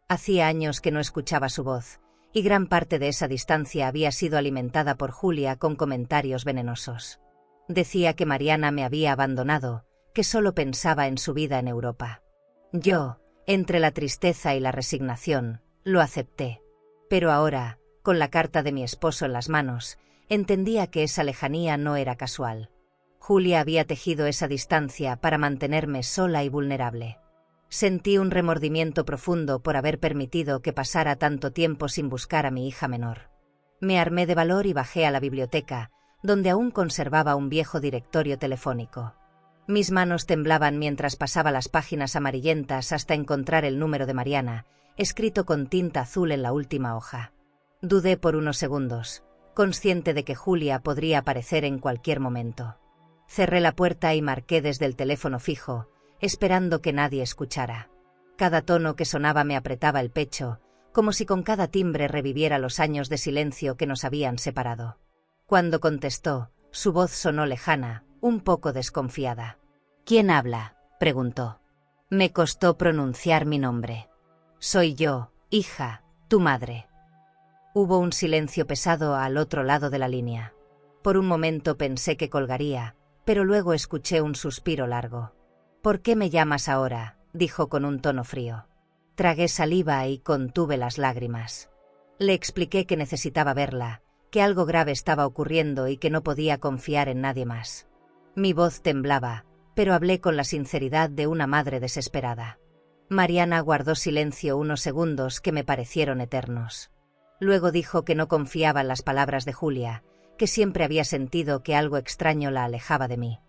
Hacía años que no escuchaba su voz, y gran parte de esa distancia había sido alimentada por Julia con comentarios venenosos. Decía que Mariana me había abandonado, que solo pensaba en su vida en Europa. Yo, entre la tristeza y la resignación, lo acepté. Pero ahora, con la carta de mi esposo en las manos, entendía que esa lejanía no era casual. Julia había tejido esa distancia para mantenerme sola y vulnerable. Sentí un remordimiento profundo por haber permitido que pasara tanto tiempo sin buscar a mi hija menor. Me armé de valor y bajé a la biblioteca, donde aún conservaba un viejo directorio telefónico. Mis manos temblaban mientras pasaba las páginas amarillentas hasta encontrar el número de Mariana, escrito con tinta azul en la última hoja. Dudé por unos segundos, consciente de que Julia podría aparecer en cualquier momento. Cerré la puerta y marqué desde el teléfono fijo, esperando que nadie escuchara. Cada tono que sonaba me apretaba el pecho, como si con cada timbre reviviera los años de silencio que nos habían separado. Cuando contestó, su voz sonó lejana, un poco desconfiada. ¿Quién habla?, preguntó. Me costó pronunciar mi nombre. Soy yo, hija, tu madre. Hubo un silencio pesado al otro lado de la línea. Por un momento pensé que colgaría, pero luego escuché un suspiro largo. ¿Por qué me llamas ahora?, dijo con un tono frío. Tragué saliva y contuve las lágrimas. Le expliqué que necesitaba verla, que algo grave estaba ocurriendo y que no podía confiar en nadie más. Mi voz temblaba, pero hablé con la sinceridad de una madre desesperada. Mariana guardó silencio unos segundos que me parecieron eternos. Luego dijo que no confiaba en las palabras de Julia, que siempre había sentido que algo extraño la alejaba de mí.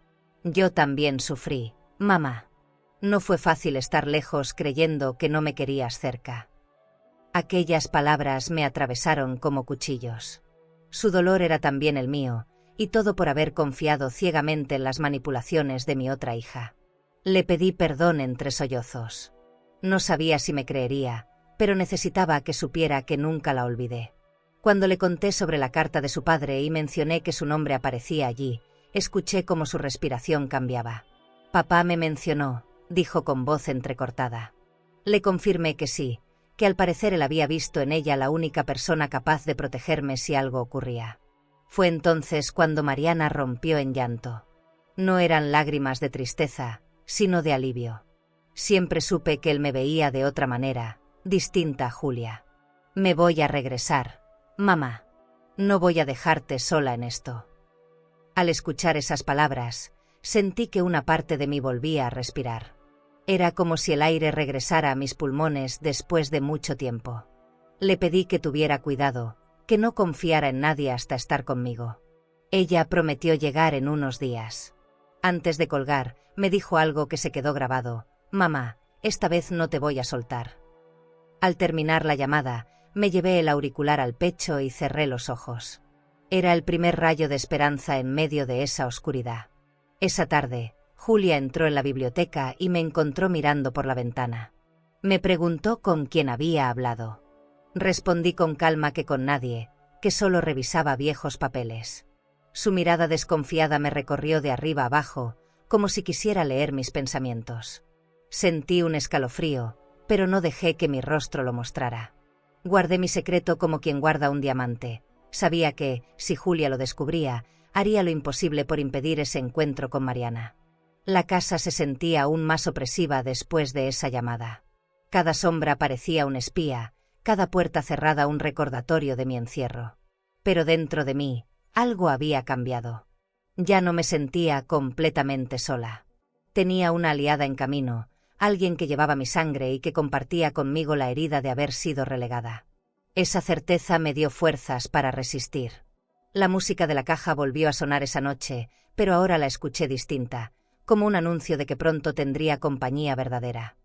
Yo también sufrí, mamá. No fue fácil estar lejos creyendo que no me querías cerca. Aquellas palabras me atravesaron como cuchillos. Su dolor era también el mío, y todo por haber confiado ciegamente en las manipulaciones de mi otra hija. Le pedí perdón entre sollozos. No sabía si me creería, pero necesitaba que supiera que nunca la olvidé. Cuando le conté sobre la carta de su padre y mencioné que su nombre aparecía allí, escuché cómo su respiración cambiaba. Papá me mencionó, dijo con voz entrecortada. Le confirmé que sí, que al parecer él había visto en ella la única persona capaz de protegerme si algo ocurría. Fue entonces cuando Mariana rompió en llanto. No eran lágrimas de tristeza, sino de alivio. Siempre supe que él me veía de otra manera, distinta a Julia. Me voy a regresar, mamá. No voy a dejarte sola en esto. Al escuchar esas palabras, sentí que una parte de mí volvía a respirar. Era como si el aire regresara a mis pulmones después de mucho tiempo. Le pedí que tuviera cuidado, que no confiara en nadie hasta estar conmigo. Ella prometió llegar en unos días. Antes de colgar, me dijo algo que se quedó grabado: «Mamá, esta vez no te voy a soltar». Al terminar la llamada, me llevé el auricular al pecho y cerré los ojos. Era el primer rayo de esperanza en medio de esa oscuridad. Esa tarde, Julia entró en la biblioteca y me encontró mirando por la ventana. Me preguntó con quién había hablado. Respondí con calma que con nadie, que solo revisaba viejos papeles. Su mirada desconfiada me recorrió de arriba abajo, como si quisiera leer mis pensamientos. Sentí un escalofrío, pero no dejé que mi rostro lo mostrara. Guardé mi secreto como quien guarda un diamante. Sabía que, si Julia lo descubría, haría lo imposible por impedir ese encuentro con Mariana. La casa se sentía aún más opresiva después de esa llamada. Cada sombra parecía un espía, cada puerta cerrada un recordatorio de mi encierro. Pero dentro de mí, algo había cambiado. Ya no me sentía completamente sola. Tenía una aliada en camino, alguien que llevaba mi sangre y que compartía conmigo la herida de haber sido relegada. Esa certeza me dio fuerzas para resistir. La música de la caja volvió a sonar esa noche, pero ahora la escuché distinta, como un anuncio de que pronto tendría compañía verdadera.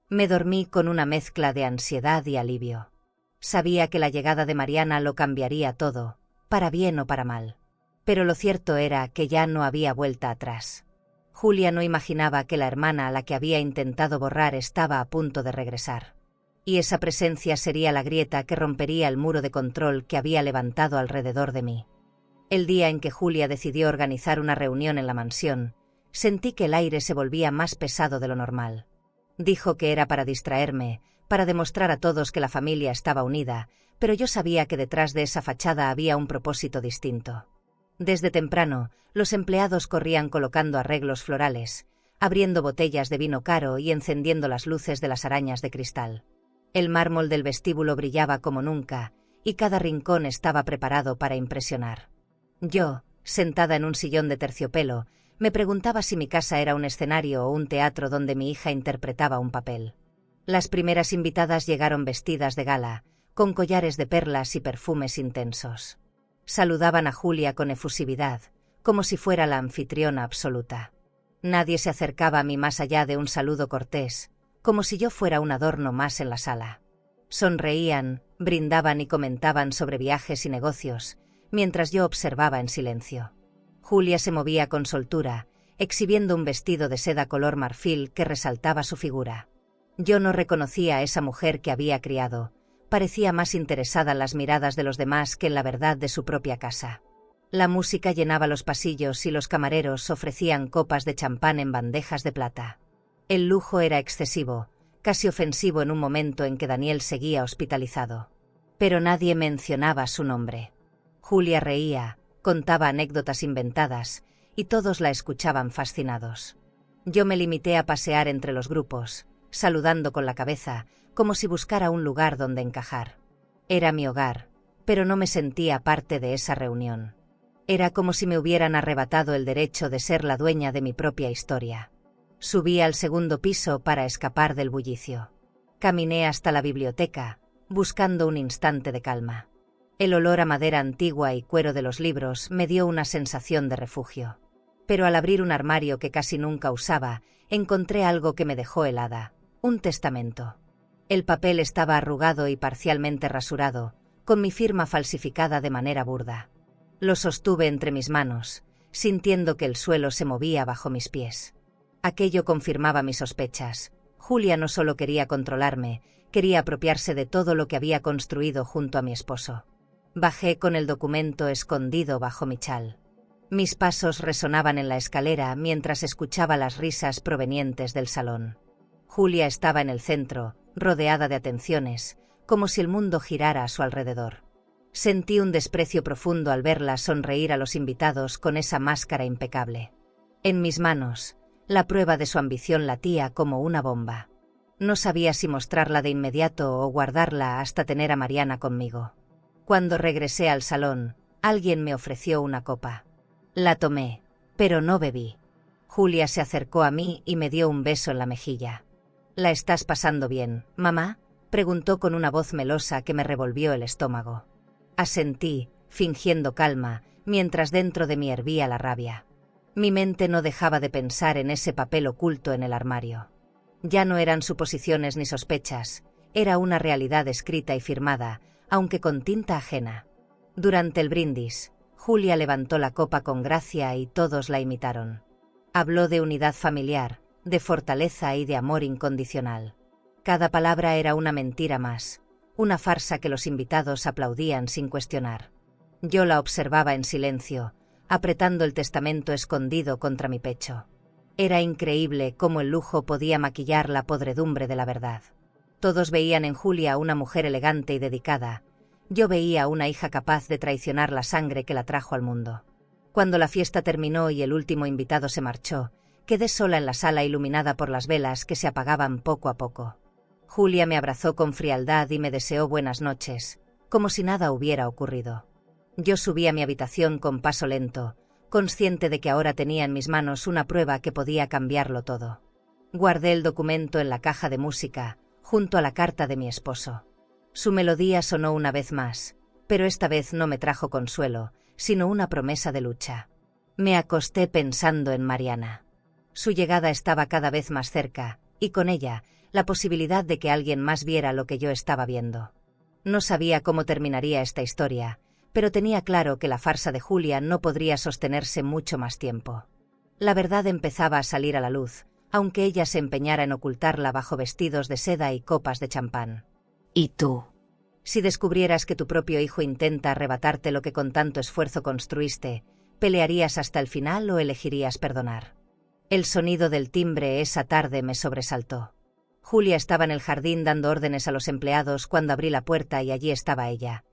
Me dormí con una mezcla de ansiedad y alivio. Sabía que la llegada de Mariana lo cambiaría todo, para bien o para mal. Pero lo cierto era que ya no había vuelta atrás. Julia no imaginaba que la hermana a la que había intentado borrar estaba a punto de regresar. Y esa presencia sería la grieta que rompería el muro de control que había levantado alrededor de mí. El día en que Julia decidió organizar una reunión en la mansión, sentí que el aire se volvía más pesado de lo normal. Dijo que era para distraerme, para demostrar a todos que la familia estaba unida, pero yo sabía que detrás de esa fachada había un propósito distinto. Desde temprano, los empleados corrían colocando arreglos florales, abriendo botellas de vino caro y encendiendo las luces de las arañas de cristal. El mármol del vestíbulo brillaba como nunca, y cada rincón estaba preparado para impresionar. Yo, sentada en un sillón de terciopelo, me preguntaba si mi casa era un escenario o un teatro donde mi hija interpretaba un papel. Las primeras invitadas llegaron vestidas de gala, con collares de perlas y perfumes intensos. Saludaban a Julia con efusividad, como si fuera la anfitriona absoluta. Nadie se acercaba a mí más allá de un saludo cortés, como si yo fuera un adorno más en la sala. Sonreían, brindaban y comentaban sobre viajes y negocios, mientras yo observaba en silencio. Julia se movía con soltura, exhibiendo un vestido de seda color marfil que resaltaba su figura. Yo no reconocía a esa mujer que había criado. Parecía más interesada en las miradas de los demás que en la verdad de su propia casa. La música llenaba los pasillos y los camareros ofrecían copas de champán en bandejas de plata. El lujo era excesivo, casi ofensivo en un momento en que Daniel seguía hospitalizado. Pero nadie mencionaba su nombre. Julia reía, contaba anécdotas inventadas, y todos la escuchaban fascinados. Yo me limité a pasear entre los grupos, saludando con la cabeza, como si buscara un lugar donde encajar. Era mi hogar, pero no me sentía parte de esa reunión. Era como si me hubieran arrebatado el derecho de ser la dueña de mi propia historia. Subí al segundo piso para escapar del bullicio. Caminé hasta la biblioteca, buscando un instante de calma. El olor a madera antigua y cuero de los libros me dio una sensación de refugio. Pero al abrir un armario que casi nunca usaba, encontré algo que me dejó helada: un testamento. El papel estaba arrugado y parcialmente rasurado, con mi firma falsificada de manera burda. Lo sostuve entre mis manos, sintiendo que el suelo se movía bajo mis pies. Aquello confirmaba mis sospechas. Julia no solo quería controlarme, quería apropiarse de todo lo que había construido junto a mi esposo. Bajé con el documento escondido bajo mi chal. Mis pasos resonaban en la escalera mientras escuchaba las risas provenientes del salón. Julia estaba en el centro, rodeada de atenciones, como si el mundo girara a su alrededor. Sentí un desprecio profundo al verla sonreír a los invitados con esa máscara impecable. En mis manos, la prueba de su ambición latía como una bomba. No sabía si mostrarla de inmediato o guardarla hasta tener a Mariana conmigo. Cuando regresé al salón, alguien me ofreció una copa. La tomé, pero no bebí. Julia se acercó a mí y me dio un beso en la mejilla. ¿La estás pasando bien, mamá?, preguntó con una voz melosa que me revolvió el estómago. Asentí, fingiendo calma, mientras dentro de mí hervía la rabia. Mi mente no dejaba de pensar en ese papel oculto en el armario. Ya no eran suposiciones ni sospechas, era una realidad escrita y firmada, aunque con tinta ajena. Durante el brindis, Julia levantó la copa con gracia y todos la imitaron. Habló de unidad familiar, de fortaleza y de amor incondicional. Cada palabra era una mentira más, una farsa que los invitados aplaudían sin cuestionar. Yo la observaba en silencio, apretando el testamento escondido contra mi pecho. Era increíble cómo el lujo podía maquillar la podredumbre de la verdad. Todos veían en Julia una mujer elegante y dedicada. Yo veía una hija capaz de traicionar la sangre que la trajo al mundo. Cuando la fiesta terminó y el último invitado se marchó, quedé sola en la sala iluminada por las velas que se apagaban poco a poco. Julia me abrazó con frialdad y me deseó buenas noches, como si nada hubiera ocurrido. Yo subí a mi habitación con paso lento, consciente de que ahora tenía en mis manos una prueba que podía cambiarlo todo. Guardé el documento en la caja de música, junto a la carta de mi esposo. Su melodía sonó una vez más, pero esta vez no me trajo consuelo, sino una promesa de lucha. Me acosté pensando en Mariana. Su llegada estaba cada vez más cerca, y con ella, la posibilidad de que alguien más viera lo que yo estaba viendo. No sabía cómo terminaría esta historia, pero tenía claro que la farsa de Julia no podría sostenerse mucho más tiempo. La verdad empezaba a salir a la luz, aunque ella se empeñara en ocultarla bajo vestidos de seda y copas de champán. ¿Y tú? Si descubrieras que tu propio hijo intenta arrebatarte lo que con tanto esfuerzo construiste, ¿pelearías hasta el final o elegirías perdonar? El sonido del timbre esa tarde me sobresaltó. Julia estaba en el jardín dando órdenes a los empleados cuando abrí la puerta y allí estaba ella.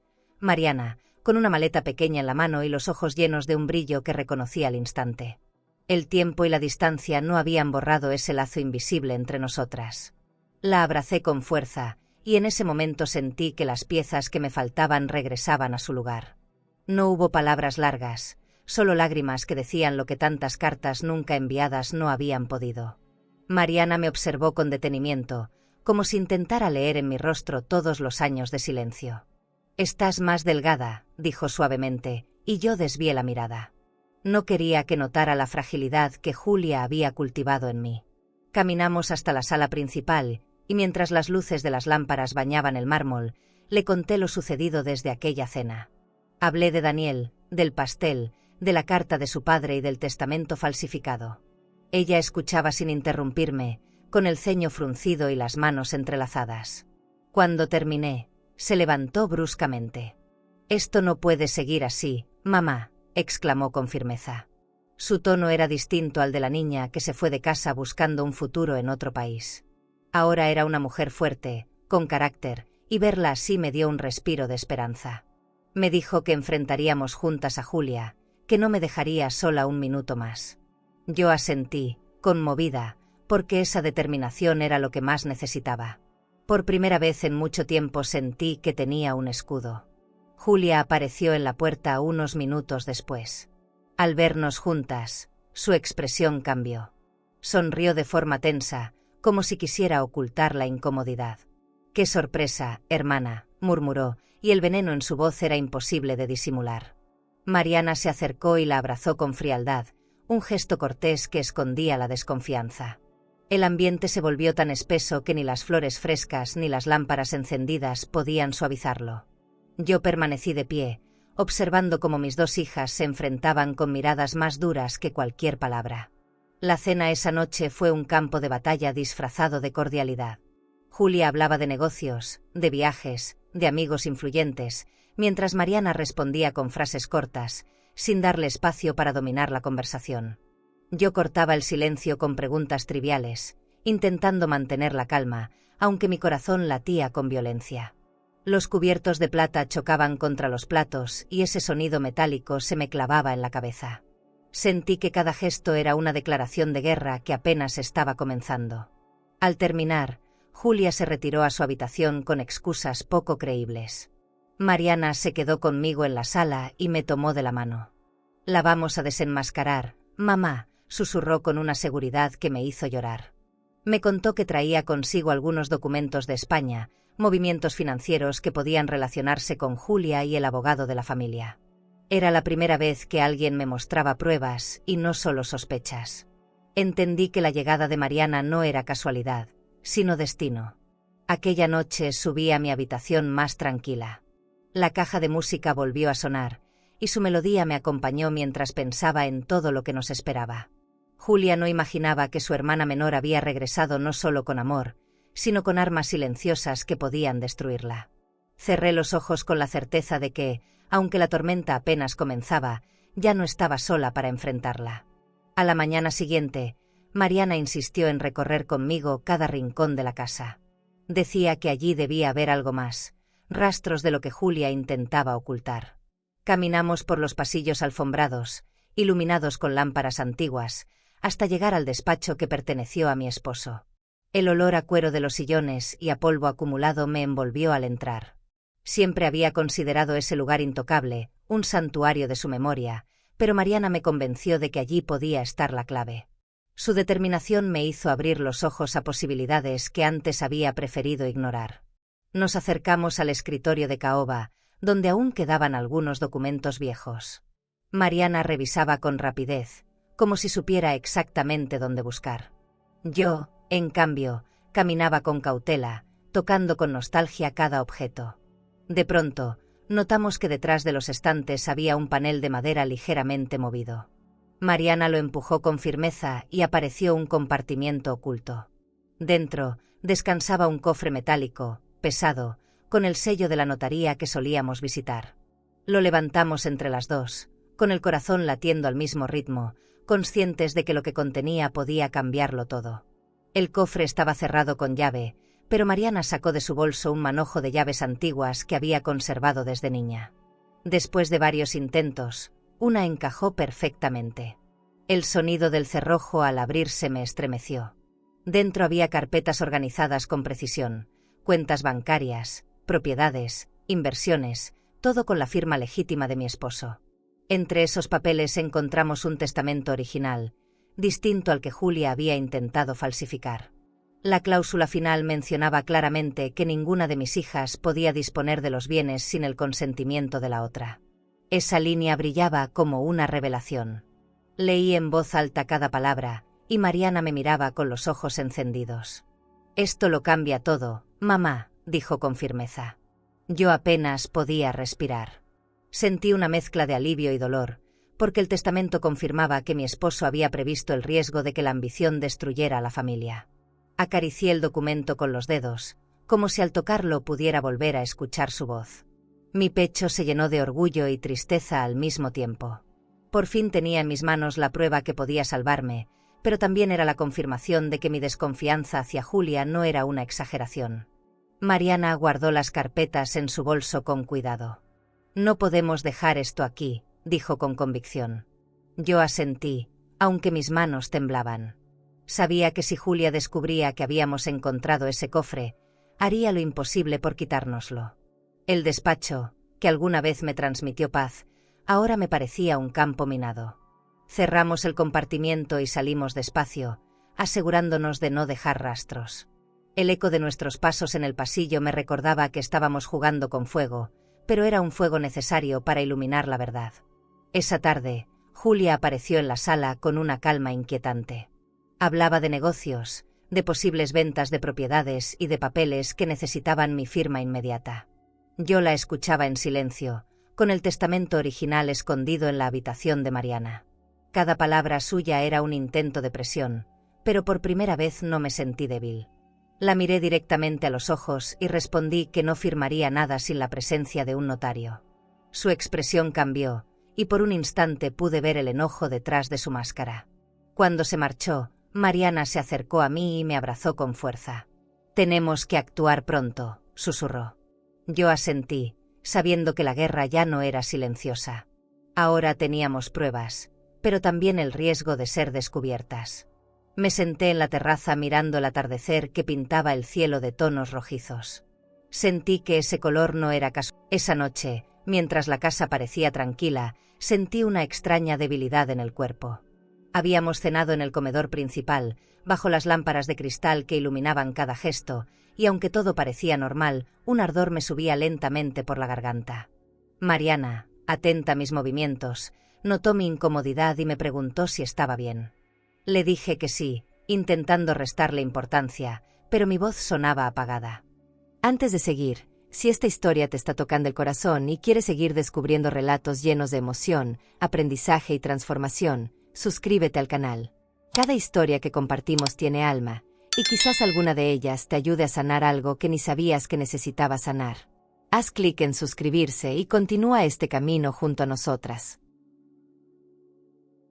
Mariana, con una maleta pequeña en la mano y los ojos llenos de un brillo que reconocí al instante. El tiempo y la distancia no habían borrado ese lazo invisible entre nosotras. La abracé con fuerza, y en ese momento sentí que las piezas que me faltaban regresaban a su lugar. No hubo palabras largas, solo lágrimas que decían lo que tantas cartas nunca enviadas no habían podido. Mariana me observó con detenimiento, como si intentara leer en mi rostro todos los años de silencio. «Estás más delgada», dijo suavemente, y yo desvié la mirada. No quería que notara la fragilidad que Julia había cultivado en mí. Caminamos hasta la sala principal, y mientras las luces de las lámparas bañaban el mármol, le conté lo sucedido desde aquella cena. Hablé de Daniel, del pastel, de la carta de su padre y del testamento falsificado. Ella escuchaba sin interrumpirme, con el ceño fruncido y las manos entrelazadas. Cuando terminé, se levantó bruscamente. «Esto no puede seguir así, mamá», exclamó con firmeza. Su tono era distinto al de la niña que se fue de casa buscando un futuro en otro país. Ahora era una mujer fuerte, con carácter, y verla así me dio un respiro de esperanza. Me dijo que enfrentaríamos juntas a Julia, que no me dejaría sola un minuto más. Yo asentí, conmovida, porque esa determinación era lo que más necesitaba. Por primera vez en mucho tiempo sentí que tenía un escudo. Julia apareció en la puerta unos minutos después. Al vernos juntas, su expresión cambió. Sonrió de forma tensa, como si quisiera ocultar la incomodidad. «Qué sorpresa, hermana», murmuró, y el veneno en su voz era imposible de disimular. Mariana se acercó y la abrazó con frialdad, un gesto cortés que escondía la desconfianza. El ambiente se volvió tan espeso que ni las flores frescas ni las lámparas encendidas podían suavizarlo. Yo permanecí de pie, observando cómo mis dos hijas se enfrentaban con miradas más duras que cualquier palabra. La cena esa noche fue un campo de batalla disfrazado de cordialidad. Julia hablaba de negocios, de viajes, de amigos influyentes, mientras Mariana respondía con frases cortas, sin darle espacio para dominar la conversación. Yo cortaba el silencio con preguntas triviales, intentando mantener la calma, aunque mi corazón latía con violencia. Los cubiertos de plata chocaban contra los platos y ese sonido metálico se me clavaba en la cabeza. Sentí que cada gesto era una declaración de guerra que apenas estaba comenzando. Al terminar, Julia se retiró a su habitación con excusas poco creíbles. Mariana se quedó conmigo en la sala y me tomó de la mano. «La vamos a desenmascarar, mamá», susurró con una seguridad que me hizo llorar. Me contó que traía consigo algunos documentos de España, movimientos financieros que podían relacionarse con Julia y el abogado de la familia. Era la primera vez que alguien me mostraba pruebas y no solo sospechas. Entendí que la llegada de Mariana no era casualidad, sino destino. Aquella noche subí a mi habitación más tranquila. La caja de música volvió a sonar, y su melodía me acompañó mientras pensaba en todo lo que nos esperaba. Julia no imaginaba que su hermana menor había regresado no solo con amor, sino con armas silenciosas que podían destruirla. Cerré los ojos con la certeza de que, aunque la tormenta apenas comenzaba, ya no estaba sola para enfrentarla. A la mañana siguiente, Mariana insistió en recorrer conmigo cada rincón de la casa. Decía que allí debía haber algo más, rastros de lo que Julia intentaba ocultar. Caminamos por los pasillos alfombrados, iluminados con lámparas antiguas, hasta llegar al despacho que perteneció a mi esposo. El olor a cuero de los sillones y a polvo acumulado me envolvió al entrar. Siempre había considerado ese lugar intocable, un santuario de su memoria, pero Mariana me convenció de que allí podía estar la clave. Su determinación me hizo abrir los ojos a posibilidades que antes había preferido ignorar. Nos acercamos al escritorio de caoba, donde aún quedaban algunos documentos viejos. Mariana revisaba con rapidez, como si supiera exactamente dónde buscar. Yo, en cambio, caminaba con cautela, tocando con nostalgia cada objeto. De pronto, notamos que detrás de los estantes había un panel de madera ligeramente movido. Mariana lo empujó con firmeza y apareció un compartimiento oculto. Dentro, descansaba un cofre metálico, pesado, con el sello de la notaría que solíamos visitar. Lo levantamos entre las dos, con el corazón latiendo al mismo ritmo, conscientes de que lo que contenía podía cambiarlo todo. El cofre estaba cerrado con llave, pero Mariana sacó de su bolso un manojo de llaves antiguas que había conservado desde niña. Después de varios intentos, una encajó perfectamente. El sonido del cerrojo al abrirse me estremeció. Dentro había carpetas organizadas con precisión, cuentas bancarias, propiedades, inversiones, todo con la firma legítima de mi esposo. Entre esos papeles encontramos un testamento original, distinto al que Julia había intentado falsificar. La cláusula final mencionaba claramente que ninguna de mis hijas podía disponer de los bienes sin el consentimiento de la otra. Esa línea brillaba como una revelación. Leí en voz alta cada palabra, y Mariana me miraba con los ojos encendidos. «Esto lo cambia todo, mamá», dijo con firmeza. Yo apenas podía respirar. Sentí una mezcla de alivio y dolor, porque el testamento confirmaba que mi esposo había previsto el riesgo de que la ambición destruyera a la familia. Acaricié el documento con los dedos, como si al tocarlo pudiera volver a escuchar su voz. Mi pecho se llenó de orgullo y tristeza al mismo tiempo. Por fin tenía en mis manos la prueba que podía salvarme, pero también era la confirmación de que mi desconfianza hacia Julia no era una exageración. Mariana guardó las carpetas en su bolso con cuidado. «No podemos dejar esto aquí», dijo con convicción. Yo asentí, aunque mis manos temblaban. Sabía que si Julia descubría que habíamos encontrado ese cofre, haría lo imposible por quitárnoslo. El despacho, que alguna vez me transmitió paz, ahora me parecía un campo minado. Cerramos el compartimiento y salimos despacio, asegurándonos de no dejar rastros. El eco de nuestros pasos en el pasillo me recordaba que estábamos jugando con fuego, pero era un fuego necesario para iluminar la verdad. Esa tarde, Julia apareció en la sala con una calma inquietante. Hablaba de negocios, de posibles ventas de propiedades y de papeles que necesitaban mi firma inmediata. Yo la escuchaba en silencio, con el testamento original escondido en la habitación de Mariana. Cada palabra suya era un intento de presión, pero por primera vez no me sentí débil. La miré directamente a los ojos y respondí que no firmaría nada sin la presencia de un notario. Su expresión cambió, y por un instante pude ver el enojo detrás de su máscara. Cuando se marchó, Mariana se acercó a mí y me abrazó con fuerza. «Tenemos que actuar pronto», susurró. Yo asentí, sabiendo que la guerra ya no era silenciosa. Ahora teníamos pruebas, pero también el riesgo de ser descubiertas. Me senté en la terraza mirando el atardecer que pintaba el cielo de tonos rojizos. Sentí que ese color no era casual. Esa noche, mientras la casa parecía tranquila, sentí una extraña debilidad en el cuerpo. Habíamos cenado en el comedor principal, bajo las lámparas de cristal que iluminaban cada gesto, y aunque todo parecía normal, un ardor me subía lentamente por la garganta. «Mariana», Atenta a mis movimientos, notó mi incomodidad y me preguntó si estaba bien. Le dije que sí, intentando restarle importancia, pero mi voz sonaba apagada. Antes de seguir, si esta historia te está tocando el corazón y quieres seguir descubriendo relatos llenos de emoción, aprendizaje y transformación, suscríbete al canal. Cada historia que compartimos tiene alma, y quizás alguna de ellas te ayude a sanar algo que ni sabías que necesitabas sanar. Haz clic en suscribirse y continúa este camino junto a nosotras.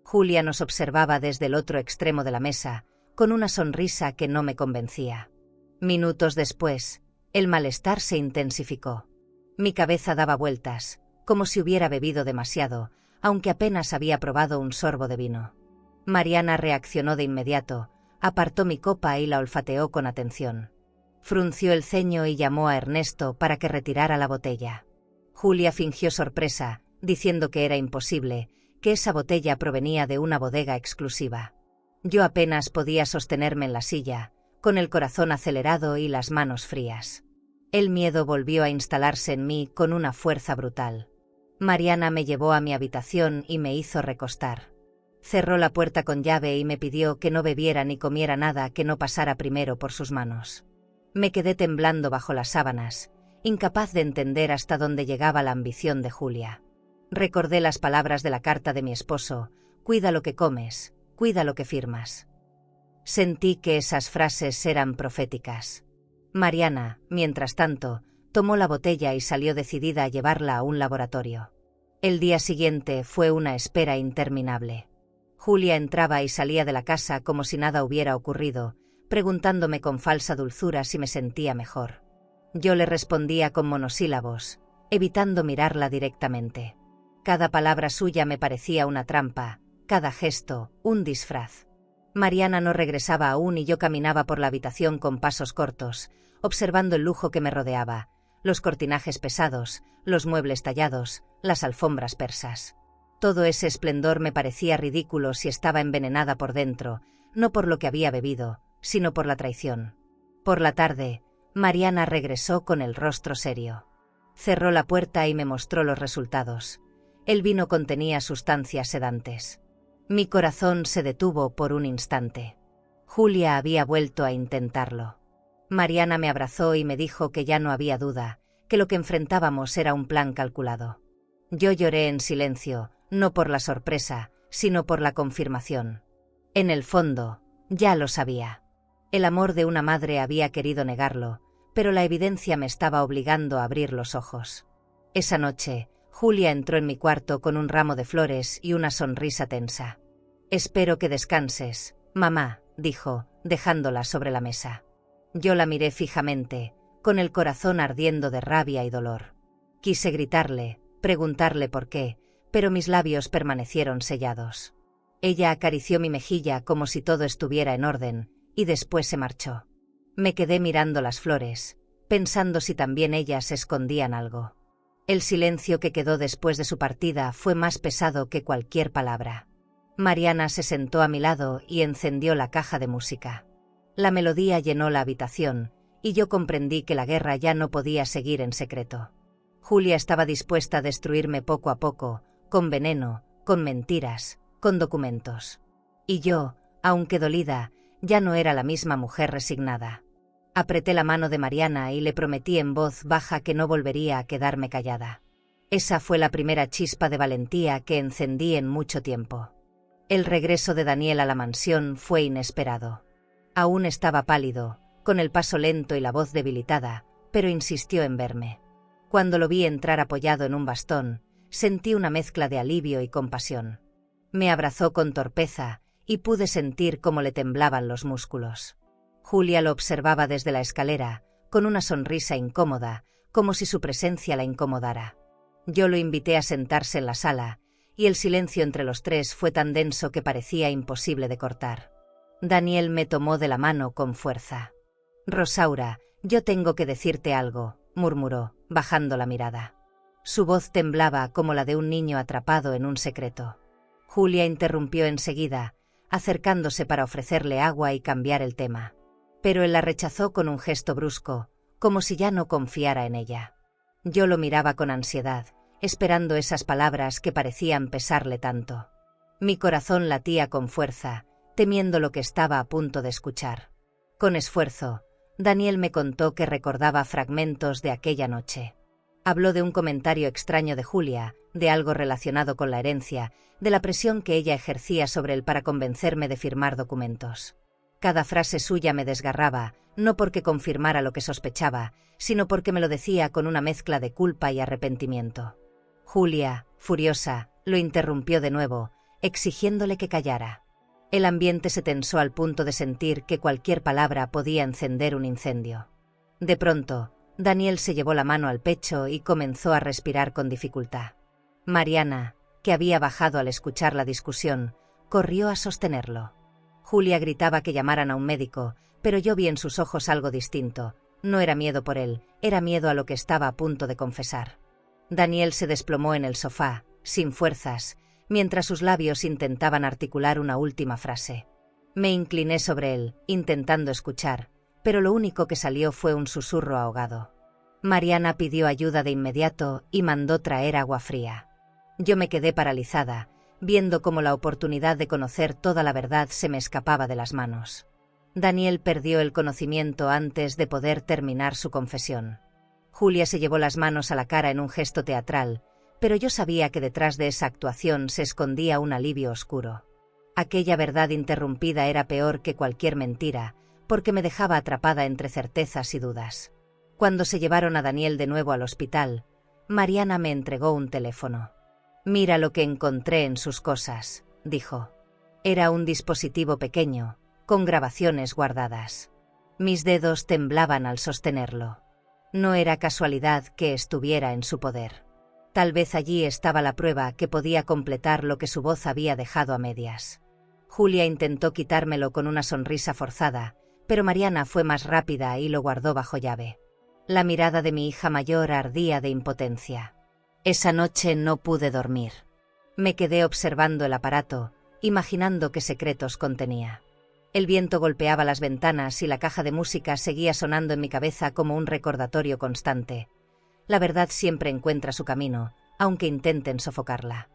Julia nos observaba desde el otro extremo de la mesa, con una sonrisa que no me convencía. Minutos después, el malestar se intensificó. Mi cabeza daba vueltas, como si hubiera bebido demasiado, aunque apenas había probado un sorbo de vino. Mariana reaccionó de inmediato, apartó mi copa y la olfateó con atención. Frunció el ceño y llamó a Ernesto para que retirara la botella. Julia fingió sorpresa, diciendo que era imposible, que esa botella provenía de una bodega exclusiva. Yo apenas podía sostenerme en la silla, con el corazón acelerado y las manos frías. El miedo volvió a instalarse en mí con una fuerza brutal. Mariana me llevó a mi habitación y me hizo recostar. Cerró la puerta con llave y me pidió que no bebiera ni comiera nada que no pasara primero por sus manos. Me quedé temblando bajo las sábanas, incapaz de entender hasta dónde llegaba la ambición de Julia. Recordé las palabras de la carta de mi esposo: cuida lo que comes, cuida lo que firmas. Sentí que esas frases eran proféticas. Mariana, mientras tanto, tomó la botella y salió decidida a llevarla a un laboratorio. El día siguiente fue una espera interminable. Julia entraba y salía de la casa como si nada hubiera ocurrido, preguntándome con falsa dulzura si me sentía mejor. Yo le respondía con monosílabos, evitando mirarla directamente. Cada palabra suya me parecía una trampa, cada gesto, un disfraz. Mariana no regresaba aún y yo caminaba por la habitación con pasos cortos, observando el lujo que me rodeaba, los cortinajes pesados, los muebles tallados, las alfombras persas. Todo ese esplendor me parecía ridículo si estaba envenenada por dentro, no por lo que había bebido, sino por la traición. Por la tarde, Mariana regresó con el rostro serio. Cerró la puerta y me mostró los resultados. El vino contenía sustancias sedantes. Mi corazón se detuvo por un instante. Julia había vuelto a intentarlo. Mariana me abrazó y me dijo que ya no había duda, que lo que enfrentábamos era un plan calculado. Yo lloré en silencio, no por la sorpresa, sino por la confirmación. En el fondo, ya lo sabía. El amor de una madre había querido negarlo, pero la evidencia me estaba obligando a abrir los ojos. Esa noche, Julia entró en mi cuarto con un ramo de flores y una sonrisa tensa. «Espero que descanses, mamá», dijo, dejándola sobre la mesa. Yo la miré fijamente, con el corazón ardiendo de rabia y dolor. Quise gritarle, preguntarle por qué, pero mis labios permanecieron sellados. Ella acarició mi mejilla como si todo estuviera en orden, y después se marchó. Me quedé mirando las flores, pensando si también ellas escondían algo. El silencio que quedó después de su partida fue más pesado que cualquier palabra. Mariana se sentó a mi lado y encendió la caja de música. La melodía llenó la habitación, y yo comprendí que la guerra ya no podía seguir en secreto. Julia estaba dispuesta a destruirme poco a poco, con veneno, con mentiras, con documentos. Y yo, aunque dolida, ya no era la misma mujer resignada. Apreté la mano de Mariana y le prometí en voz baja que no volvería a quedarme callada. Esa fue la primera chispa de valentía que encendí en mucho tiempo. El regreso de Daniel a la mansión fue inesperado. Aún estaba pálido, con el paso lento y la voz debilitada, pero insistió en verme. Cuando lo vi entrar apoyado en un bastón, sentí una mezcla de alivio y compasión. Me abrazó con torpeza, y pude sentir cómo le temblaban los músculos. Julia lo observaba desde la escalera, con una sonrisa incómoda, como si su presencia la incomodara. Yo lo invité a sentarse en la sala, y el silencio entre los tres fue tan denso que parecía imposible de cortar. Daniel me tomó de la mano con fuerza. «Rosaura, yo tengo que decirte algo», murmuró, bajando la mirada. Su voz temblaba como la de un niño atrapado en un secreto. Julia interrumpió enseguida, acercándose para ofrecerle agua y cambiar el tema. Pero él la rechazó con un gesto brusco, como si ya no confiara en ella. Yo lo miraba con ansiedad, esperando esas palabras que parecían pesarle tanto. Mi corazón latía con fuerza, temiendo lo que estaba a punto de escuchar. Con esfuerzo, Daniel me contó que recordaba fragmentos de aquella noche. Habló de un comentario extraño de Julia, de algo relacionado con la herencia, de la presión que ella ejercía sobre él para convencerme de firmar documentos. Cada frase suya me desgarraba, no porque confirmara lo que sospechaba, sino porque me lo decía con una mezcla de culpa y arrepentimiento. Julia, furiosa, lo interrumpió de nuevo, exigiéndole que callara. El ambiente se tensó al punto de sentir que cualquier palabra podía encender un incendio. De pronto, Daniel se llevó la mano al pecho y comenzó a respirar con dificultad. Mariana, que había bajado al escuchar la discusión, corrió a sostenerlo. Julia gritaba que llamaran a un médico, pero yo vi en sus ojos algo distinto. No era miedo por él, era miedo a lo que estaba a punto de confesar. Daniel se desplomó en el sofá, sin fuerzas, mientras sus labios intentaban articular una última frase. Me incliné sobre él, intentando escuchar, pero lo único que salió fue un susurro ahogado. Mariana pidió ayuda de inmediato y mandó traer agua fría. Yo me quedé paralizada, viendo cómo la oportunidad de conocer toda la verdad se me escapaba de las manos. Daniel perdió el conocimiento antes de poder terminar su confesión. Julia se llevó las manos a la cara en un gesto teatral, pero yo sabía que detrás de esa actuación se escondía un alivio oscuro. Aquella verdad interrumpida era peor que cualquier mentira, porque me dejaba atrapada entre certezas y dudas. Cuando se llevaron a Daniel de nuevo al hospital, Mariana me entregó un teléfono. «Mira lo que encontré en sus cosas», dijo. Era un dispositivo pequeño, con grabaciones guardadas. Mis dedos temblaban al sostenerlo. No era casualidad que estuviera en su poder. Tal vez allí estaba la prueba que podía completar lo que su voz había dejado a medias. Julia intentó quitármelo con una sonrisa forzada, pero Mariana fue más rápida y lo guardó bajo llave. La mirada de mi hija mayor ardía de impotencia. Esa noche no pude dormir. Me quedé observando el aparato, imaginando qué secretos contenía. El viento golpeaba las ventanas y la caja de música seguía sonando en mi cabeza como un recordatorio constante. La verdad siempre encuentra su camino, aunque intenten sofocarla.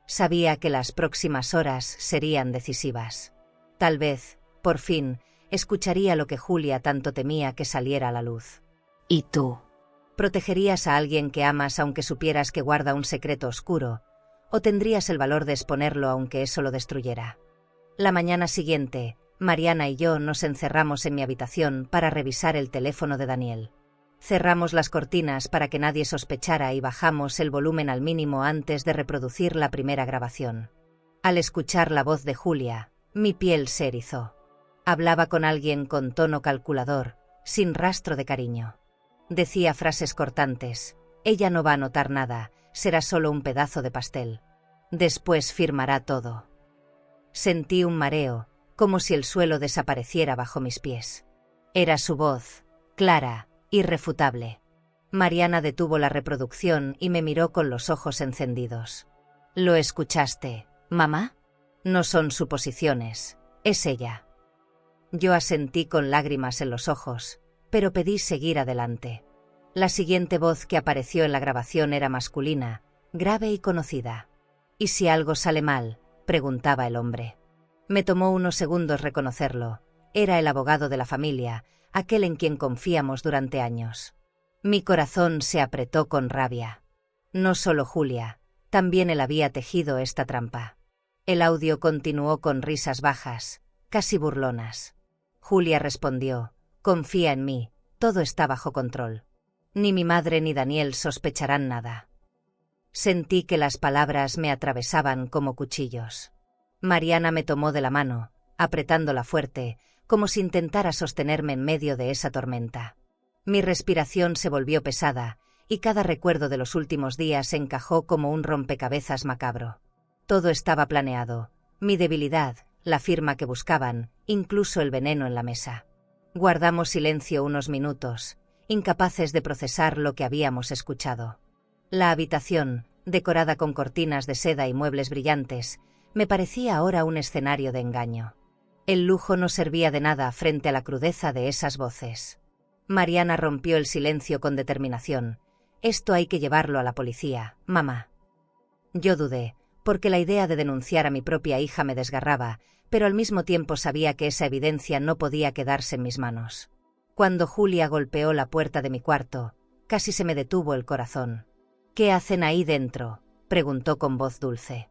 Sabía que las próximas horas serían decisivas. Tal vez, por fin, escucharía lo que Julia tanto temía que saliera a la luz. ¿Y tú? ¿Protegerías a alguien que amas aunque supieras que guarda un secreto oscuro? ¿O tendrías el valor de exponerlo aunque eso lo destruyera? La mañana siguiente, Mariana y yo nos encerramos en mi habitación para revisar el teléfono de Daniel. Cerramos las cortinas para que nadie sospechara y bajamos el volumen al mínimo antes de reproducir la primera grabación. Al escuchar la voz de Julia, mi piel se erizó. Hablaba con alguien con tono calculador, sin rastro de cariño. Decía frases cortantes. Ella no va a notar nada, será solo un pedazo de pastel. Después firmará todo. Sentí un mareo, como si el suelo desapareciera bajo mis pies. Era su voz, clara, irrefutable. Mariana detuvo la reproducción y me miró con los ojos encendidos. ¿Lo escuchaste, mamá? No son suposiciones, es ella. Yo asentí con lágrimas en los ojos, pero pedí seguir adelante. La siguiente voz que apareció en la grabación era masculina, grave y conocida. ¿Y si algo sale mal?, preguntaba el hombre. Me tomó unos segundos reconocerlo. Era el abogado de la familia, aquel en quien confiamos durante años. Mi corazón se apretó con rabia. No solo Julia, también él había tejido esta trampa. El audio continuó con risas bajas, casi burlonas. Julia respondió: «Confía en mí, todo está bajo control. Ni mi madre ni Daniel sospecharán nada». Sentí que las palabras me atravesaban como cuchillos. Mariana me tomó de la mano, apretándola fuerte, como si intentara sostenerme en medio de esa tormenta. Mi respiración se volvió pesada, y cada recuerdo de los últimos días encajó como un rompecabezas macabro. Todo estaba planeado: mi debilidad, la firma que buscaban, incluso el veneno en la mesa. Guardamos silencio unos minutos, incapaces de procesar lo que habíamos escuchado. La habitación, decorada con cortinas de seda y muebles brillantes, me parecía ahora un escenario de engaño. El lujo no servía de nada frente a la crudeza de esas voces. Mariana rompió el silencio con determinación. Esto hay que llevarlo a la policía, mamá. Yo dudé, porque la idea de denunciar a mi propia hija me desgarraba, pero al mismo tiempo sabía que esa evidencia no podía quedarse en mis manos. Cuando Julia golpeó la puerta de mi cuarto, casi se me detuvo el corazón. «¿Qué hacen ahí dentro?», preguntó con voz dulce.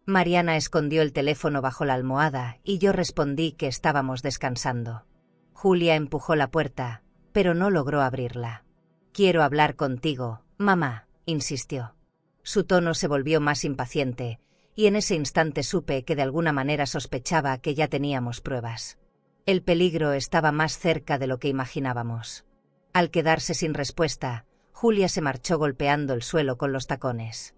Mariana escondió el teléfono bajo la almohada y yo respondí que estábamos descansando. Julia empujó la puerta, pero no logró abrirla. «Quiero hablar contigo, mamá», insistió. Su tono se volvió más impaciente, y en ese instante supe que de alguna manera sospechaba que ya teníamos pruebas. El peligro estaba más cerca de lo que imaginábamos. Al quedarse sin respuesta, Julia se marchó golpeando el suelo con los tacones.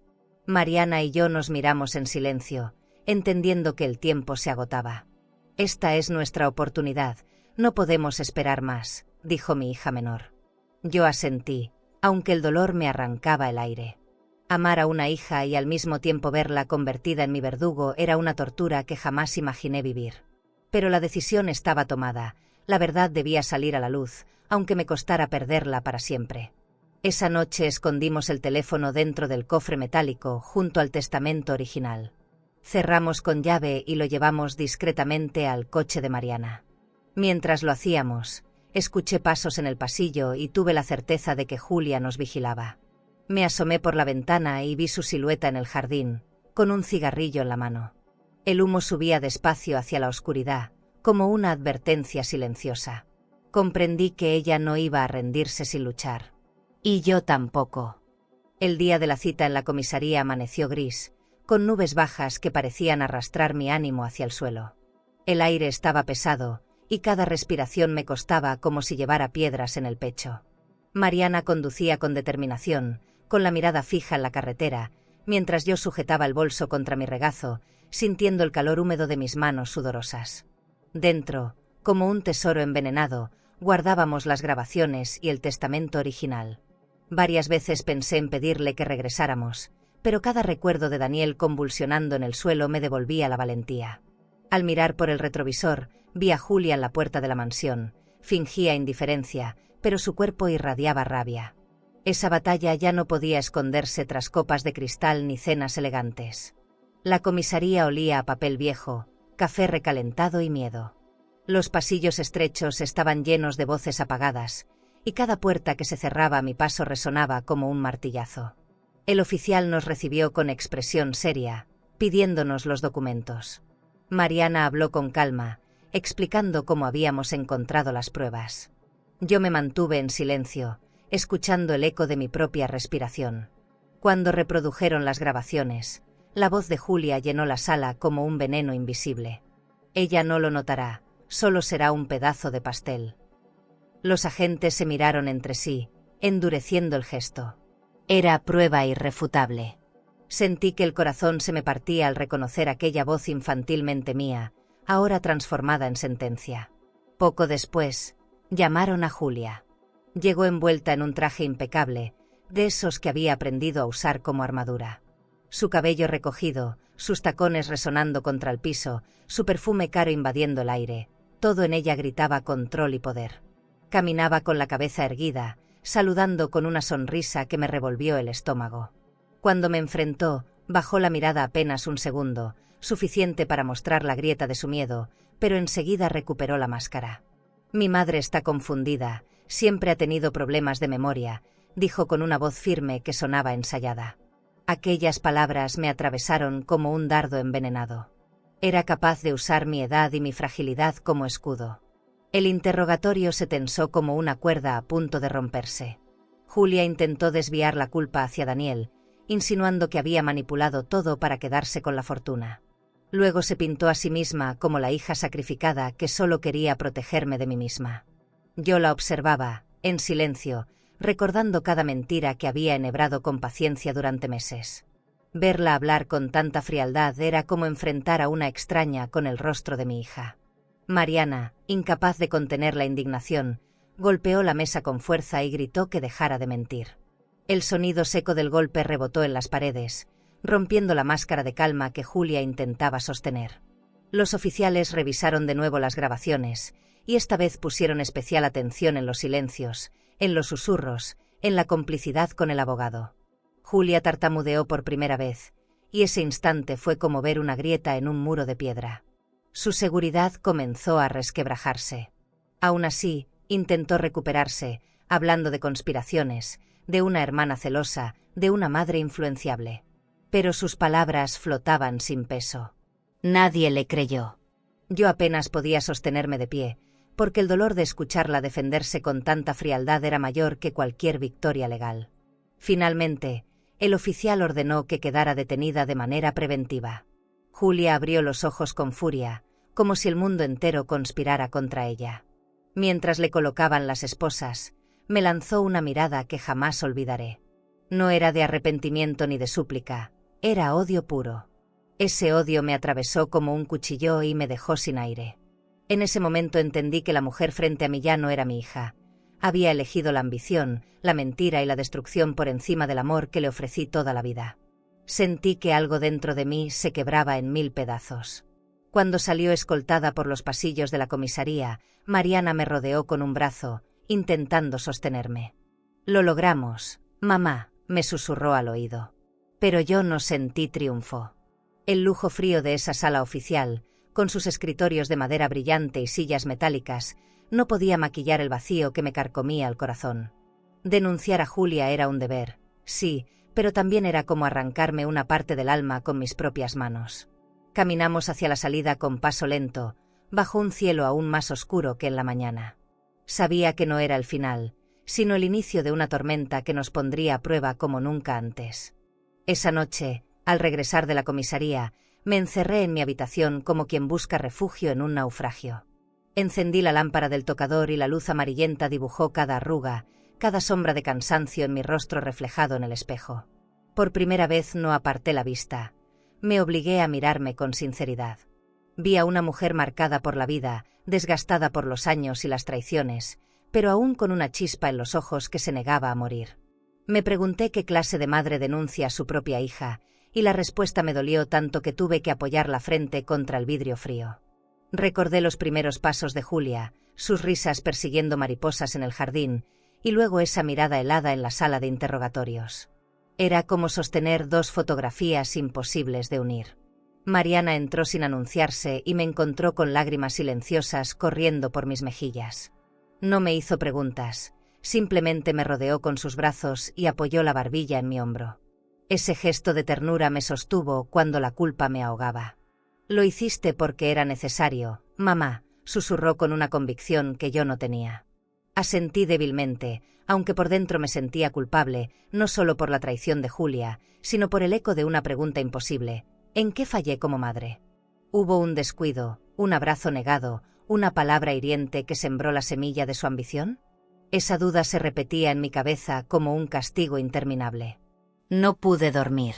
Mariana y yo nos miramos en silencio, entendiendo que el tiempo se agotaba. «Esta es nuestra oportunidad, no podemos esperar más», dijo mi hija menor. Yo asentí, aunque el dolor me arrancaba el aire. Amar a una hija y al mismo tiempo verla convertida en mi verdugo era una tortura que jamás imaginé vivir. Pero la decisión estaba tomada, la verdad debía salir a la luz, aunque me costara perderla para siempre. Esa noche escondimos el teléfono dentro del cofre metálico junto al testamento original. Cerramos con llave y lo llevamos discretamente al coche de Mariana. Mientras lo hacíamos, escuché pasos en el pasillo y tuve la certeza de que Julia nos vigilaba. Me asomé por la ventana y vi su silueta en el jardín, con un cigarrillo en la mano. El humo subía despacio hacia la oscuridad, como una advertencia silenciosa. Comprendí que ella no iba a rendirse sin luchar. Y yo tampoco. El día de la cita en la comisaría amaneció gris, con nubes bajas que parecían arrastrar mi ánimo hacia el suelo. El aire estaba pesado, y cada respiración me costaba como si llevara piedras en el pecho. Mariana conducía con determinación, con la mirada fija en la carretera, mientras yo sujetaba el bolso contra mi regazo, sintiendo el calor húmedo de mis manos sudorosas. Dentro, como un tesoro envenenado, guardábamos las grabaciones y el testamento original. Varias veces pensé en pedirle que regresáramos, pero cada recuerdo de Daniel convulsionando en el suelo me devolvía la valentía. Al mirar por el retrovisor, vi a Julia en la puerta de la mansión. Fingía indiferencia, pero su cuerpo irradiaba rabia. Esa batalla ya no podía esconderse tras copas de cristal ni cenas elegantes. La comisaría olía a papel viejo, café recalentado y miedo. Los pasillos estrechos estaban llenos de voces apagadas, y cada puerta que se cerraba a mi paso resonaba como un martillazo. El oficial nos recibió con expresión seria, pidiéndonos los documentos. Mariana habló con calma, explicando cómo habíamos encontrado las pruebas. Yo me mantuve en silencio, escuchando el eco de mi propia respiración. Cuando reprodujeron las grabaciones, la voz de Julia llenó la sala como un veneno invisible. Ella no lo notará, solo será un pedazo de pastel. Los agentes se miraron entre sí, endureciendo el gesto. Era prueba irrefutable. Sentí que el corazón se me partía al reconocer aquella voz infantilmente mía, ahora transformada en sentencia. Poco después, llamaron a Julia. Llegó envuelta en un traje impecable, de esos que había aprendido a usar como armadura. Su cabello recogido, sus tacones resonando contra el piso, su perfume caro invadiendo el aire, todo en ella gritaba control y poder. Caminaba con la cabeza erguida, saludando con una sonrisa que me revolvió el estómago. Cuando me enfrentó, bajó la mirada apenas un segundo, suficiente para mostrar la grieta de su miedo, pero enseguida recuperó la máscara. «Mi madre está confundida, siempre ha tenido problemas de memoria», dijo con una voz firme que sonaba ensayada. Aquellas palabras me atravesaron como un dardo envenenado. Era capaz de usar mi edad y mi fragilidad como escudo. El interrogatorio se tensó como una cuerda a punto de romperse. Julia intentó desviar la culpa hacia Daniel, insinuando que había manipulado todo para quedarse con la fortuna. Luego se pintó a sí misma como la hija sacrificada que solo quería protegerme de mí misma. Yo la observaba, en silencio, recordando cada mentira que había enhebrado con paciencia durante meses. Verla hablar con tanta frialdad era como enfrentar a una extraña con el rostro de mi hija. Mariana, incapaz de contener la indignación, golpeó la mesa con fuerza y gritó que dejara de mentir. El sonido seco del golpe rebotó en las paredes, rompiendo la máscara de calma que Julia intentaba sostener. Los oficiales revisaron de nuevo las grabaciones, y esta vez pusieron especial atención en los silencios, en los susurros, en la complicidad con el abogado. Julia tartamudeó por primera vez, y ese instante fue como ver una grieta en un muro de piedra. Su seguridad comenzó a resquebrajarse. Aún así, intentó recuperarse, hablando de conspiraciones, de una hermana celosa, de una madre influenciable. Pero sus palabras flotaban sin peso. Nadie le creyó. Yo apenas podía sostenerme de pie, porque el dolor de escucharla defenderse con tanta frialdad era mayor que cualquier victoria legal. Finalmente, el oficial ordenó que quedara detenida de manera preventiva. Julia abrió los ojos con furia, como si el mundo entero conspirara contra ella. Mientras le colocaban las esposas, me lanzó una mirada que jamás olvidaré. No era de arrepentimiento ni de súplica, era odio puro. Ese odio me atravesó como un cuchillo y me dejó sin aire. En ese momento entendí que la mujer frente a mí ya no era mi hija. Había elegido la ambición, la mentira y la destrucción por encima del amor que le ofrecí toda la vida. Sentí que algo dentro de mí se quebraba en 1000 pedazos. Cuando salió escoltada por los pasillos de la comisaría, Mariana me rodeó con un brazo, intentando sostenerme. «Lo logramos, mamá», me susurró al oído. Pero yo no sentí triunfo. El lujo frío de esa sala oficial, con sus escritorios de madera brillante y sillas metálicas, no podía maquillar el vacío que me carcomía el corazón. Denunciar a Julia era un deber, sí, pero también era como arrancarme una parte del alma con mis propias manos. Caminamos hacia la salida con paso lento, bajo un cielo aún más oscuro que en la mañana. Sabía que no era el final, sino el inicio de una tormenta que nos pondría a prueba como nunca antes. Esa noche, al regresar de la comisaría, me encerré en mi habitación como quien busca refugio en un naufragio. Encendí la lámpara del tocador y la luz amarillenta dibujó cada arruga, cada sombra de cansancio en mi rostro reflejado en el espejo. Por primera vez no aparté la vista. Me obligué a mirarme con sinceridad. Vi a una mujer marcada por la vida, desgastada por los años y las traiciones, pero aún con una chispa en los ojos que se negaba a morir. Me pregunté qué clase de madre denuncia a su propia hija, y la respuesta me dolió tanto que tuve que apoyar la frente contra el vidrio frío. Recordé los primeros pasos de Julia, sus risas persiguiendo mariposas en el jardín, y luego esa mirada helada en la sala de interrogatorios. Era como sostener dos fotografías imposibles de unir. Mariana entró sin anunciarse y me encontró con lágrimas silenciosas corriendo por mis mejillas. No me hizo preguntas, simplemente me rodeó con sus brazos y apoyó la barbilla en mi hombro. Ese gesto de ternura me sostuvo cuando la culpa me ahogaba. «Lo hiciste porque era necesario, mamá», susurró con una convicción que yo no tenía. Asentí débilmente, aunque por dentro me sentía culpable, no solo por la traición de Julia, sino por el eco de una pregunta imposible: ¿en qué fallé como madre? Hubo un descuido, un abrazo negado, una palabra hiriente que sembró la semilla de su ambición. Esa duda se repetía en mi cabeza como un castigo interminable. No pude dormir.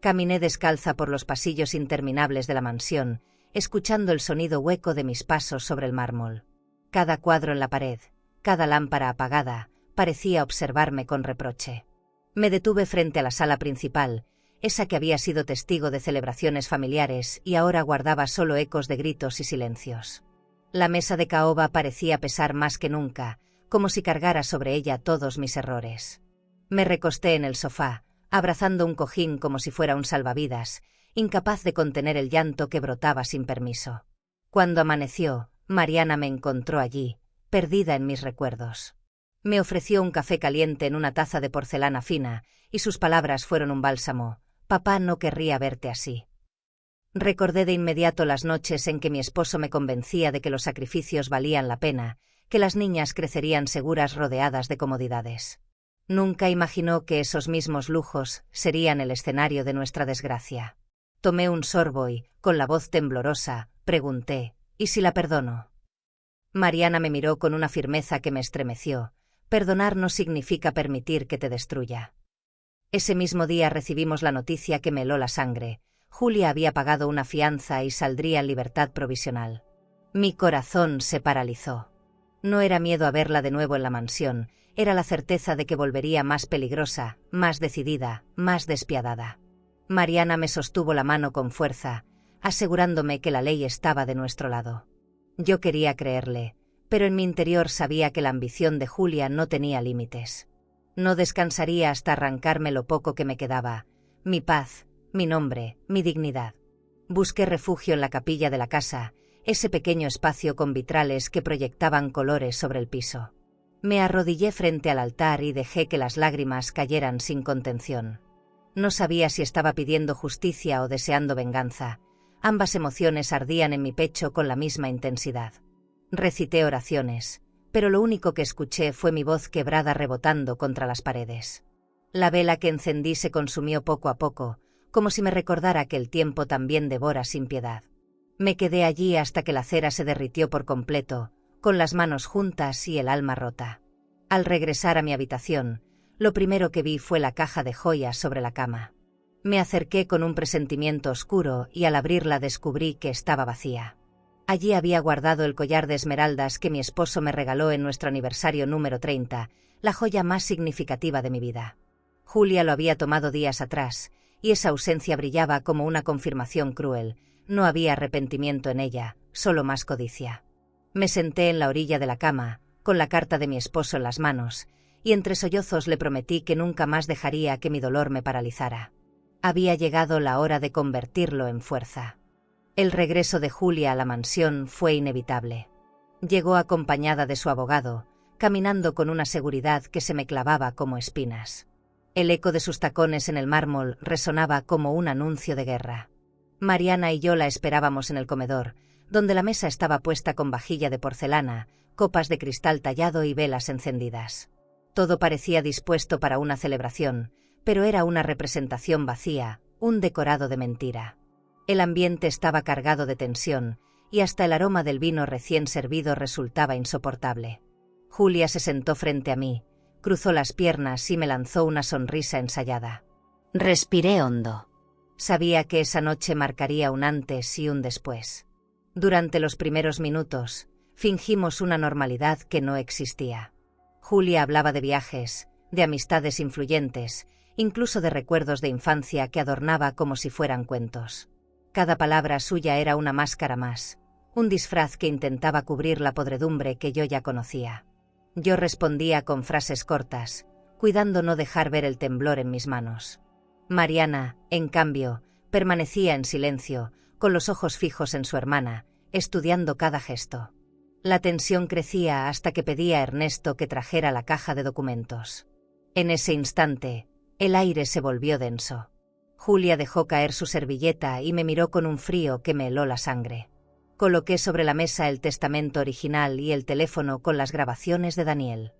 Caminé descalza por los pasillos interminables de la mansión, escuchando el sonido hueco de mis pasos sobre el mármol. Cada cuadro en la pared, cada lámpara apagada, parecía observarme con reproche. Me detuve frente a la sala principal, esa que había sido testigo de celebraciones familiares y ahora guardaba solo ecos de gritos y silencios. La mesa de caoba parecía pesar más que nunca, como si cargara sobre ella todos mis errores. Me recosté en el sofá, abrazando un cojín como si fuera un salvavidas, incapaz de contener el llanto que brotaba sin permiso. Cuando amaneció, Mariana me encontró allí, perdida en mis recuerdos. Me ofreció un café caliente en una taza de porcelana fina, y sus palabras fueron un bálsamo: «Papá no querría verte así». Recordé de inmediato las noches en que mi esposo me convencía de que los sacrificios valían la pena, que las niñas crecerían seguras rodeadas de comodidades. Nunca imaginó que esos mismos lujos serían el escenario de nuestra desgracia. Tomé un sorbo y, con la voz temblorosa, pregunté: «¿Y si la perdono?». Mariana me miró con una firmeza que me estremeció. Perdonar no significa permitir que te destruya. Ese mismo día recibimos la noticia que me heló la sangre. Julia había pagado una fianza y saldría en libertad provisional. Mi corazón se paralizó. No era miedo a verla de nuevo en la mansión, era la certeza de que volvería más peligrosa, más decidida, más despiadada. Mariana me sostuvo la mano con fuerza, asegurándome que la ley estaba de nuestro lado. Yo quería creerle, pero en mi interior sabía que la ambición de Julia no tenía límites. No descansaría hasta arrancarme lo poco que me quedaba, mi paz, mi nombre, mi dignidad. Busqué refugio en la capilla de la casa, ese pequeño espacio con vitrales que proyectaban colores sobre el piso. Me arrodillé frente al altar y dejé que las lágrimas cayeran sin contención. No sabía si estaba pidiendo justicia o deseando venganza. Ambas emociones ardían en mi pecho con la misma intensidad. Recité oraciones, pero lo único que escuché fue mi voz quebrada rebotando contra las paredes. La vela que encendí se consumió poco a poco, como si me recordara que el tiempo también devora sin piedad. Me quedé allí hasta que la cera se derritió por completo, con las manos juntas y el alma rota. Al regresar a mi habitación, lo primero que vi fue la caja de joyas sobre la cama. Me acerqué con un presentimiento oscuro y al abrirla descubrí que estaba vacía. Allí había guardado el collar de esmeraldas que mi esposo me regaló en nuestro aniversario número 30, la joya más significativa de mi vida. Julia lo había tomado días atrás, y esa ausencia brillaba como una confirmación cruel. No había arrepentimiento en ella, solo más codicia. Me senté en la orilla de la cama, con la carta de mi esposo en las manos, y entre sollozos le prometí que nunca más dejaría que mi dolor me paralizara. Había llegado la hora de convertirlo en fuerza. El regreso de Julia a la mansión fue inevitable. Llegó acompañada de su abogado, caminando con una seguridad que se me clavaba como espinas. El eco de sus tacones en el mármol resonaba como un anuncio de guerra. Mariana y yo la esperábamos en el comedor, donde la mesa estaba puesta con vajilla de porcelana, copas de cristal tallado y velas encendidas. Todo parecía dispuesto para una celebración, pero era una representación vacía, un decorado de mentira. El ambiente estaba cargado de tensión, y hasta el aroma del vino recién servido resultaba insoportable. Julia se sentó frente a mí, cruzó las piernas y me lanzó una sonrisa ensayada. Respiré hondo. Sabía que esa noche marcaría un antes y un después. Durante los primeros minutos, fingimos una normalidad que no existía. Julia hablaba de viajes, de amistades influyentes, incluso de recuerdos de infancia que adornaba como si fueran cuentos. Cada palabra suya era una máscara más, un disfraz que intentaba cubrir la podredumbre que yo ya conocía. Yo respondía con frases cortas, cuidando no dejar ver el temblor en mis manos. Mariana, en cambio, permanecía en silencio, con los ojos fijos en su hermana, estudiando cada gesto. La tensión crecía hasta que pedí a Ernesto que trajera la caja de documentos. En ese instante, el aire se volvió denso. Julia dejó caer su servilleta y me miró con un frío que me heló la sangre. Coloqué sobre la mesa el testamento original y el teléfono con las grabaciones de Daniel.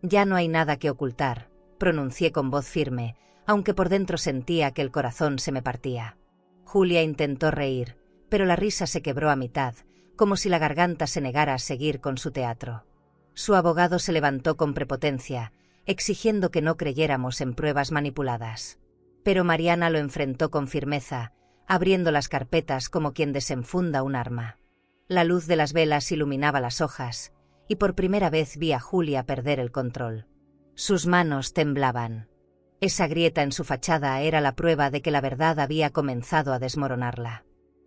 Ya no hay nada que ocultar, pronuncié con voz firme, aunque por dentro sentía que el corazón se me partía. Julia intentó reír, pero la risa se quebró a mitad, como si la garganta se negara a seguir con su teatro. Su abogado se levantó con prepotencia, exigiendo que no creyéramos en pruebas manipuladas. Pero Mariana lo enfrentó con firmeza, abriendo las carpetas como quien desenfunda un arma. La luz de las velas iluminaba las hojas, y por primera vez vi a Julia perder el control. Sus manos temblaban. Esa grieta en su fachada era la prueba de que la verdad había comenzado a desmoronarla.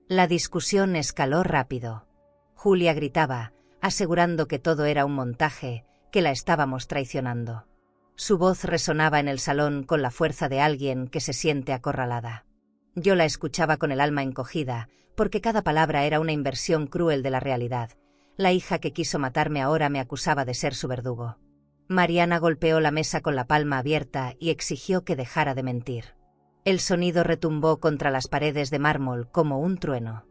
La discusión escaló rápido. Julia gritaba, asegurando que todo era un montaje, que la estábamos traicionando. Su voz resonaba en el salón con la fuerza de alguien que se siente acorralada. Yo la escuchaba con el alma encogida, porque cada palabra era una inversión cruel de la realidad. La hija que quiso matarme ahora me acusaba de ser su verdugo. Mariana golpeó la mesa con la palma abierta y exigió que dejara de mentir. El sonido retumbó contra las paredes de mármol como un trueno.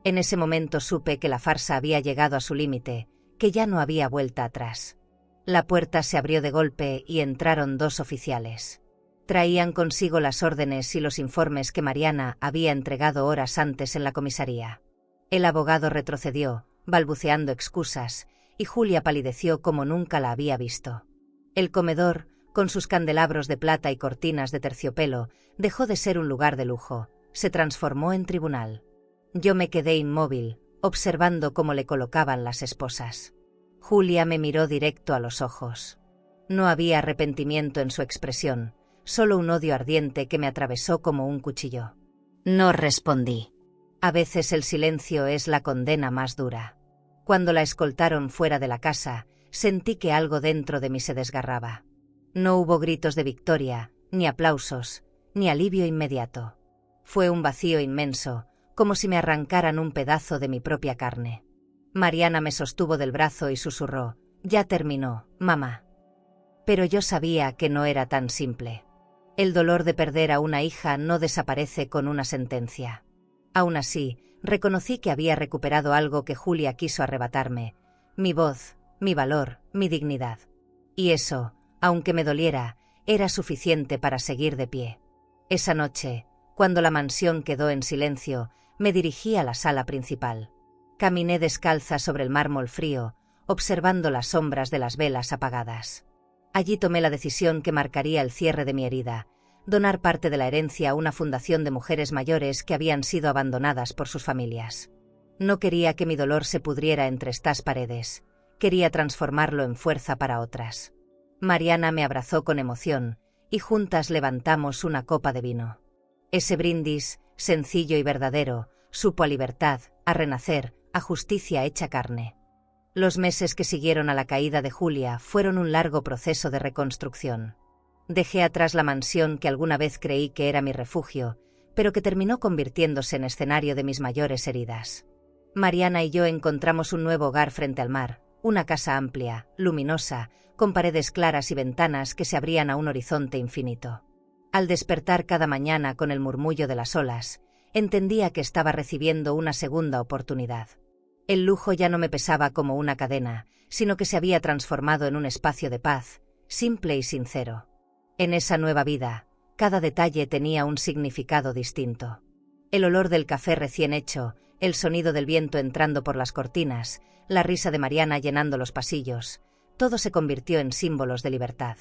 En ese momento supe que la farsa había llegado a su límite, que ya no había vuelta atrás. La puerta se abrió de golpe y entraron dos oficiales. Traían consigo las órdenes y los informes que Mariana había entregado horas antes en la comisaría. El abogado retrocedió, balbuceando excusas, y Julia palideció como nunca la había visto. El comedor, con sus candelabros de plata y cortinas de terciopelo, dejó de ser un lugar de lujo, se transformó en tribunal. Yo me quedé inmóvil, observando cómo le colocaban las esposas. Julia me miró directo a los ojos. No había arrepentimiento en su expresión, solo un odio ardiente que me atravesó como un cuchillo. No respondí. A veces el silencio es la condena más dura. Cuando la escoltaron fuera de la casa, sentí que algo dentro de mí se desgarraba. No hubo gritos de victoria, ni aplausos, ni alivio inmediato. Fue un vacío inmenso, como si me arrancaran un pedazo de mi propia carne. Mariana me sostuvo del brazo y susurró: «Ya terminó, mamá». Pero yo sabía que no era tan simple. El dolor de perder a una hija no desaparece con una sentencia. Aún así, reconocí que había recuperado algo que Julia quiso arrebatarme: mi voz, mi valor, mi dignidad. Y eso, aunque me doliera, era suficiente para seguir de pie. Esa noche, cuando la mansión quedó en silencio, me dirigí a la sala principal. Caminé descalza sobre el mármol frío, observando las sombras de las velas apagadas. Allí tomé la decisión que marcaría el cierre de mi herida: donar parte de la herencia a una fundación de mujeres mayores que habían sido abandonadas por sus familias. No quería que mi dolor se pudriera entre estas paredes. Quería transformarlo en fuerza para otras. Mariana me abrazó con emoción, y juntas levantamos una copa de vino. Ese brindis, sencillo y verdadero, supo a libertad, a renacer, a justicia hecha carne. Los meses que siguieron a la caída de Julia fueron un largo proceso de reconstrucción. Dejé atrás la mansión que alguna vez creí que era mi refugio, pero que terminó convirtiéndose en escenario de mis mayores heridas. Mariana y yo encontramos un nuevo hogar frente al mar, una casa amplia, luminosa, con paredes claras y ventanas que se abrían a un horizonte infinito. Al despertar cada mañana con el murmullo de las olas, entendía que estaba recibiendo una segunda oportunidad. El lujo ya no me pesaba como una cadena, sino que se había transformado en un espacio de paz, simple y sincero. En esa nueva vida, cada detalle tenía un significado distinto. El olor del café recién hecho, el sonido del viento entrando por las cortinas, la risa de Mariana llenando los pasillos, todo se convirtió en símbolos de libertad.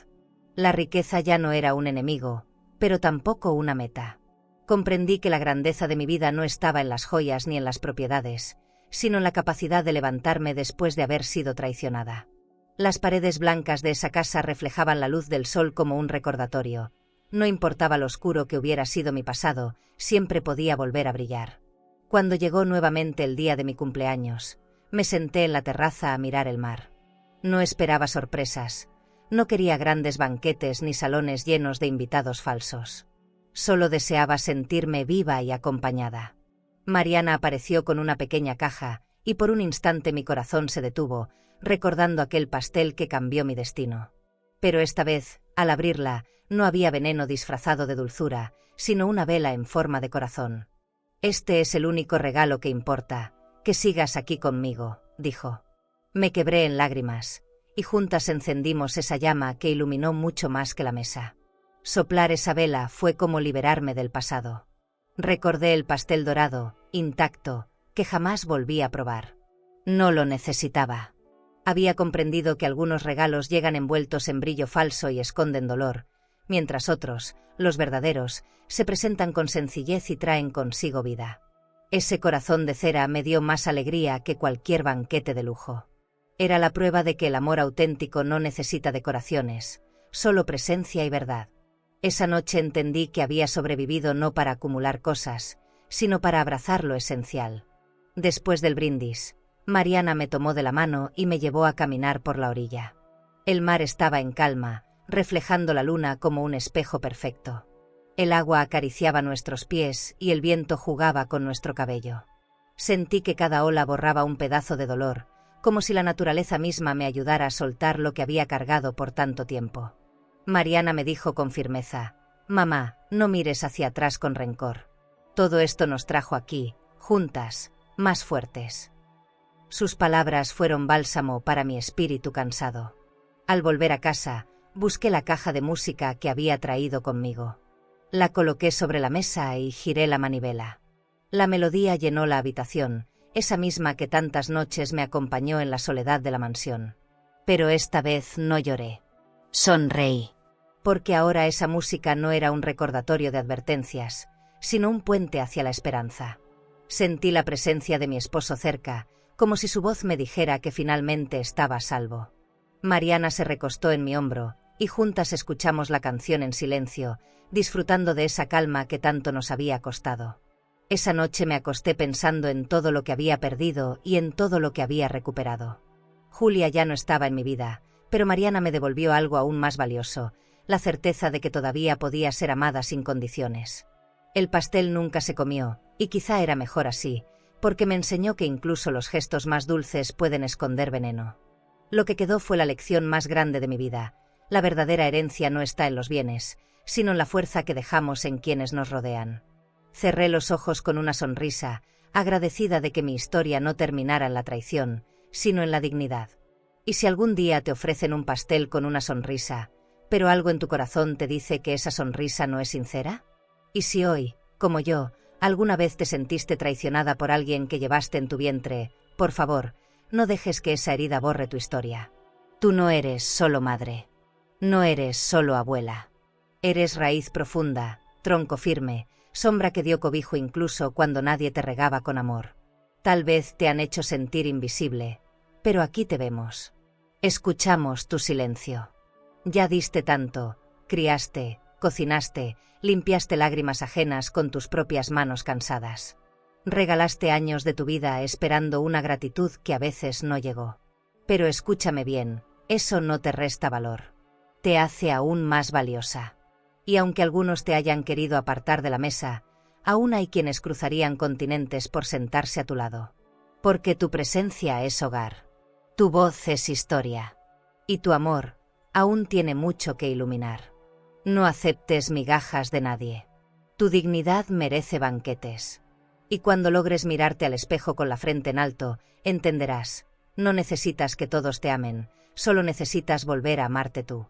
La riqueza ya no era un enemigo, pero tampoco una meta. Comprendí que la grandeza de mi vida no estaba en las joyas ni en las propiedades, sino en la capacidad de levantarme después de haber sido traicionada. Las paredes blancas de esa casa reflejaban la luz del sol como un recordatorio. No importaba lo oscuro que hubiera sido mi pasado, siempre podía volver a brillar. Cuando llegó nuevamente el día de mi cumpleaños, me senté en la terraza a mirar el mar. No esperaba sorpresas. No quería grandes banquetes ni salones llenos de invitados falsos. Solo deseaba sentirme viva y acompañada. Mariana apareció con una pequeña caja, y por un instante mi corazón se detuvo, recordando aquel pastel que cambió mi destino. Pero esta vez, al abrirla, no había veneno disfrazado de dulzura, sino una vela en forma de corazón. «Este es el único regalo que importa, que sigas aquí conmigo», dijo. Me quebré en lágrimas, y juntas encendimos esa llama que iluminó mucho más que la mesa. Soplar esa vela fue como liberarme del pasado. Recordé el pastel dorado, intacto, que jamás volví a probar. No lo necesitaba. Había comprendido que algunos regalos llegan envueltos en brillo falso y esconden dolor, mientras otros, los verdaderos, se presentan con sencillez y traen consigo vida. Ese corazón de cera me dio más alegría que cualquier banquete de lujo. Era la prueba de que el amor auténtico no necesita decoraciones, solo presencia y verdad. Esa noche entendí que había sobrevivido no para acumular cosas, sino para abrazar lo esencial. Después del brindis, Mariana me tomó de la mano y me llevó a caminar por la orilla. El mar estaba en calma, reflejando la luna como un espejo perfecto. El agua acariciaba nuestros pies y el viento jugaba con nuestro cabello. Sentí que cada ola borraba un pedazo de dolor, como si la naturaleza misma me ayudara a soltar lo que había cargado por tanto tiempo. Mariana me dijo con firmeza: «Mamá, no mires hacia atrás con rencor. Todo esto nos trajo aquí, juntas, más fuertes». Sus palabras fueron bálsamo para mi espíritu cansado. Al volver a casa, busqué la caja de música que había traído conmigo. La coloqué sobre la mesa y giré la manivela. La melodía llenó la habitación, esa misma que tantas noches me acompañó en la soledad de la mansión. Pero esta vez no lloré. Sonreí. Porque ahora esa música no era un recordatorio de advertencias, sino un puente hacia la esperanza. Sentí la presencia de mi esposo cerca, como si su voz me dijera que finalmente estaba a salvo. Mariana se recostó en mi hombro, y juntas escuchamos la canción en silencio, disfrutando de esa calma que tanto nos había costado. Esa noche me acosté pensando en todo lo que había perdido y en todo lo que había recuperado. Julia ya no estaba en mi vida, Pero Mariana me devolvió algo aún más valioso, la certeza de que todavía podía ser amada sin condiciones. El pastel nunca se comió, y quizá era mejor así, porque me enseñó que incluso los gestos más dulces pueden esconder veneno. Lo que quedó fue la lección más grande de mi vida. La verdadera herencia no está en los bienes, sino en la fuerza que dejamos en quienes nos rodean. Cerré los ojos con una sonrisa, agradecida de que mi historia no terminara en la traición, sino en la dignidad. Y si algún día te ofrecen un pastel con una sonrisa, pero algo en tu corazón te dice que esa sonrisa no es sincera? ¿Y si hoy, como yo, alguna vez te sentiste traicionada por alguien que llevaste en tu vientre, por favor, no dejes que esa herida borre tu historia. Tú no eres solo madre. No eres solo abuela. Eres raíz profunda, tronco firme, sombra que dio cobijo incluso cuando nadie te regaba con amor. Tal vez te han hecho sentir invisible, pero aquí te vemos. Escuchamos tu silencio. Ya diste tanto, criaste, cocinaste, limpiaste lágrimas ajenas con tus propias manos cansadas. Regalaste años de tu vida esperando una gratitud que a veces no llegó. Pero escúchame bien, eso no te resta valor. Te hace aún más valiosa. Y aunque algunos te hayan querido apartar de la mesa, aún hay quienes cruzarían continentes por sentarse a tu lado. Porque tu presencia es hogar. Tu voz es historia. Y tu amor aún tiene mucho que iluminar. No aceptes migajas de nadie. Tu dignidad merece banquetes. Y cuando logres mirarte al espejo con la frente en alto, entenderás, no necesitas que todos te amen, solo necesitas volver a amarte tú.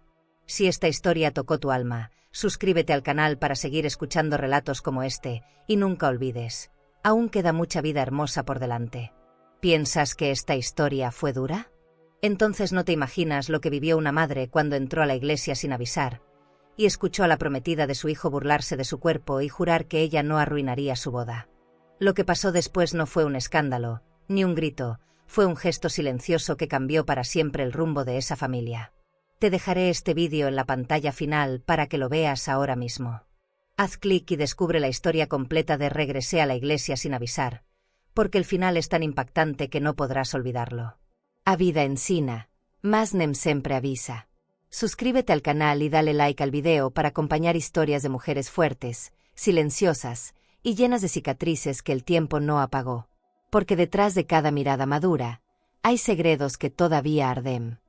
Si esta historia tocó tu alma, suscríbete al canal para seguir escuchando relatos como este, y nunca olvides, aún queda mucha vida hermosa por delante. ¿Piensas que esta historia fue dura? Entonces no te imaginas lo que vivió una madre cuando entró a la iglesia sin avisar, y escuchó a la prometida de su hijo burlarse de su cuerpo y jurar que ella no arruinaría su boda. Lo que pasó después no fue un escándalo, ni un grito, fue un gesto silencioso que cambió para siempre el rumbo de esa familia. Te dejaré este vídeo en la pantalla final para que lo veas ahora mismo. Haz clic y descubre la historia completa de Regresé a la iglesia sin avisar, porque el final es tan impactante que no podrás olvidarlo. A vida ensina, mas nem sempre avisa. Suscríbete al canal y dale like al video para acompañar historias de mujeres fuertes, silenciosas y llenas de cicatrices que el tiempo no apagó. Porque detrás de cada mirada madura, hay segredos que todavía arden.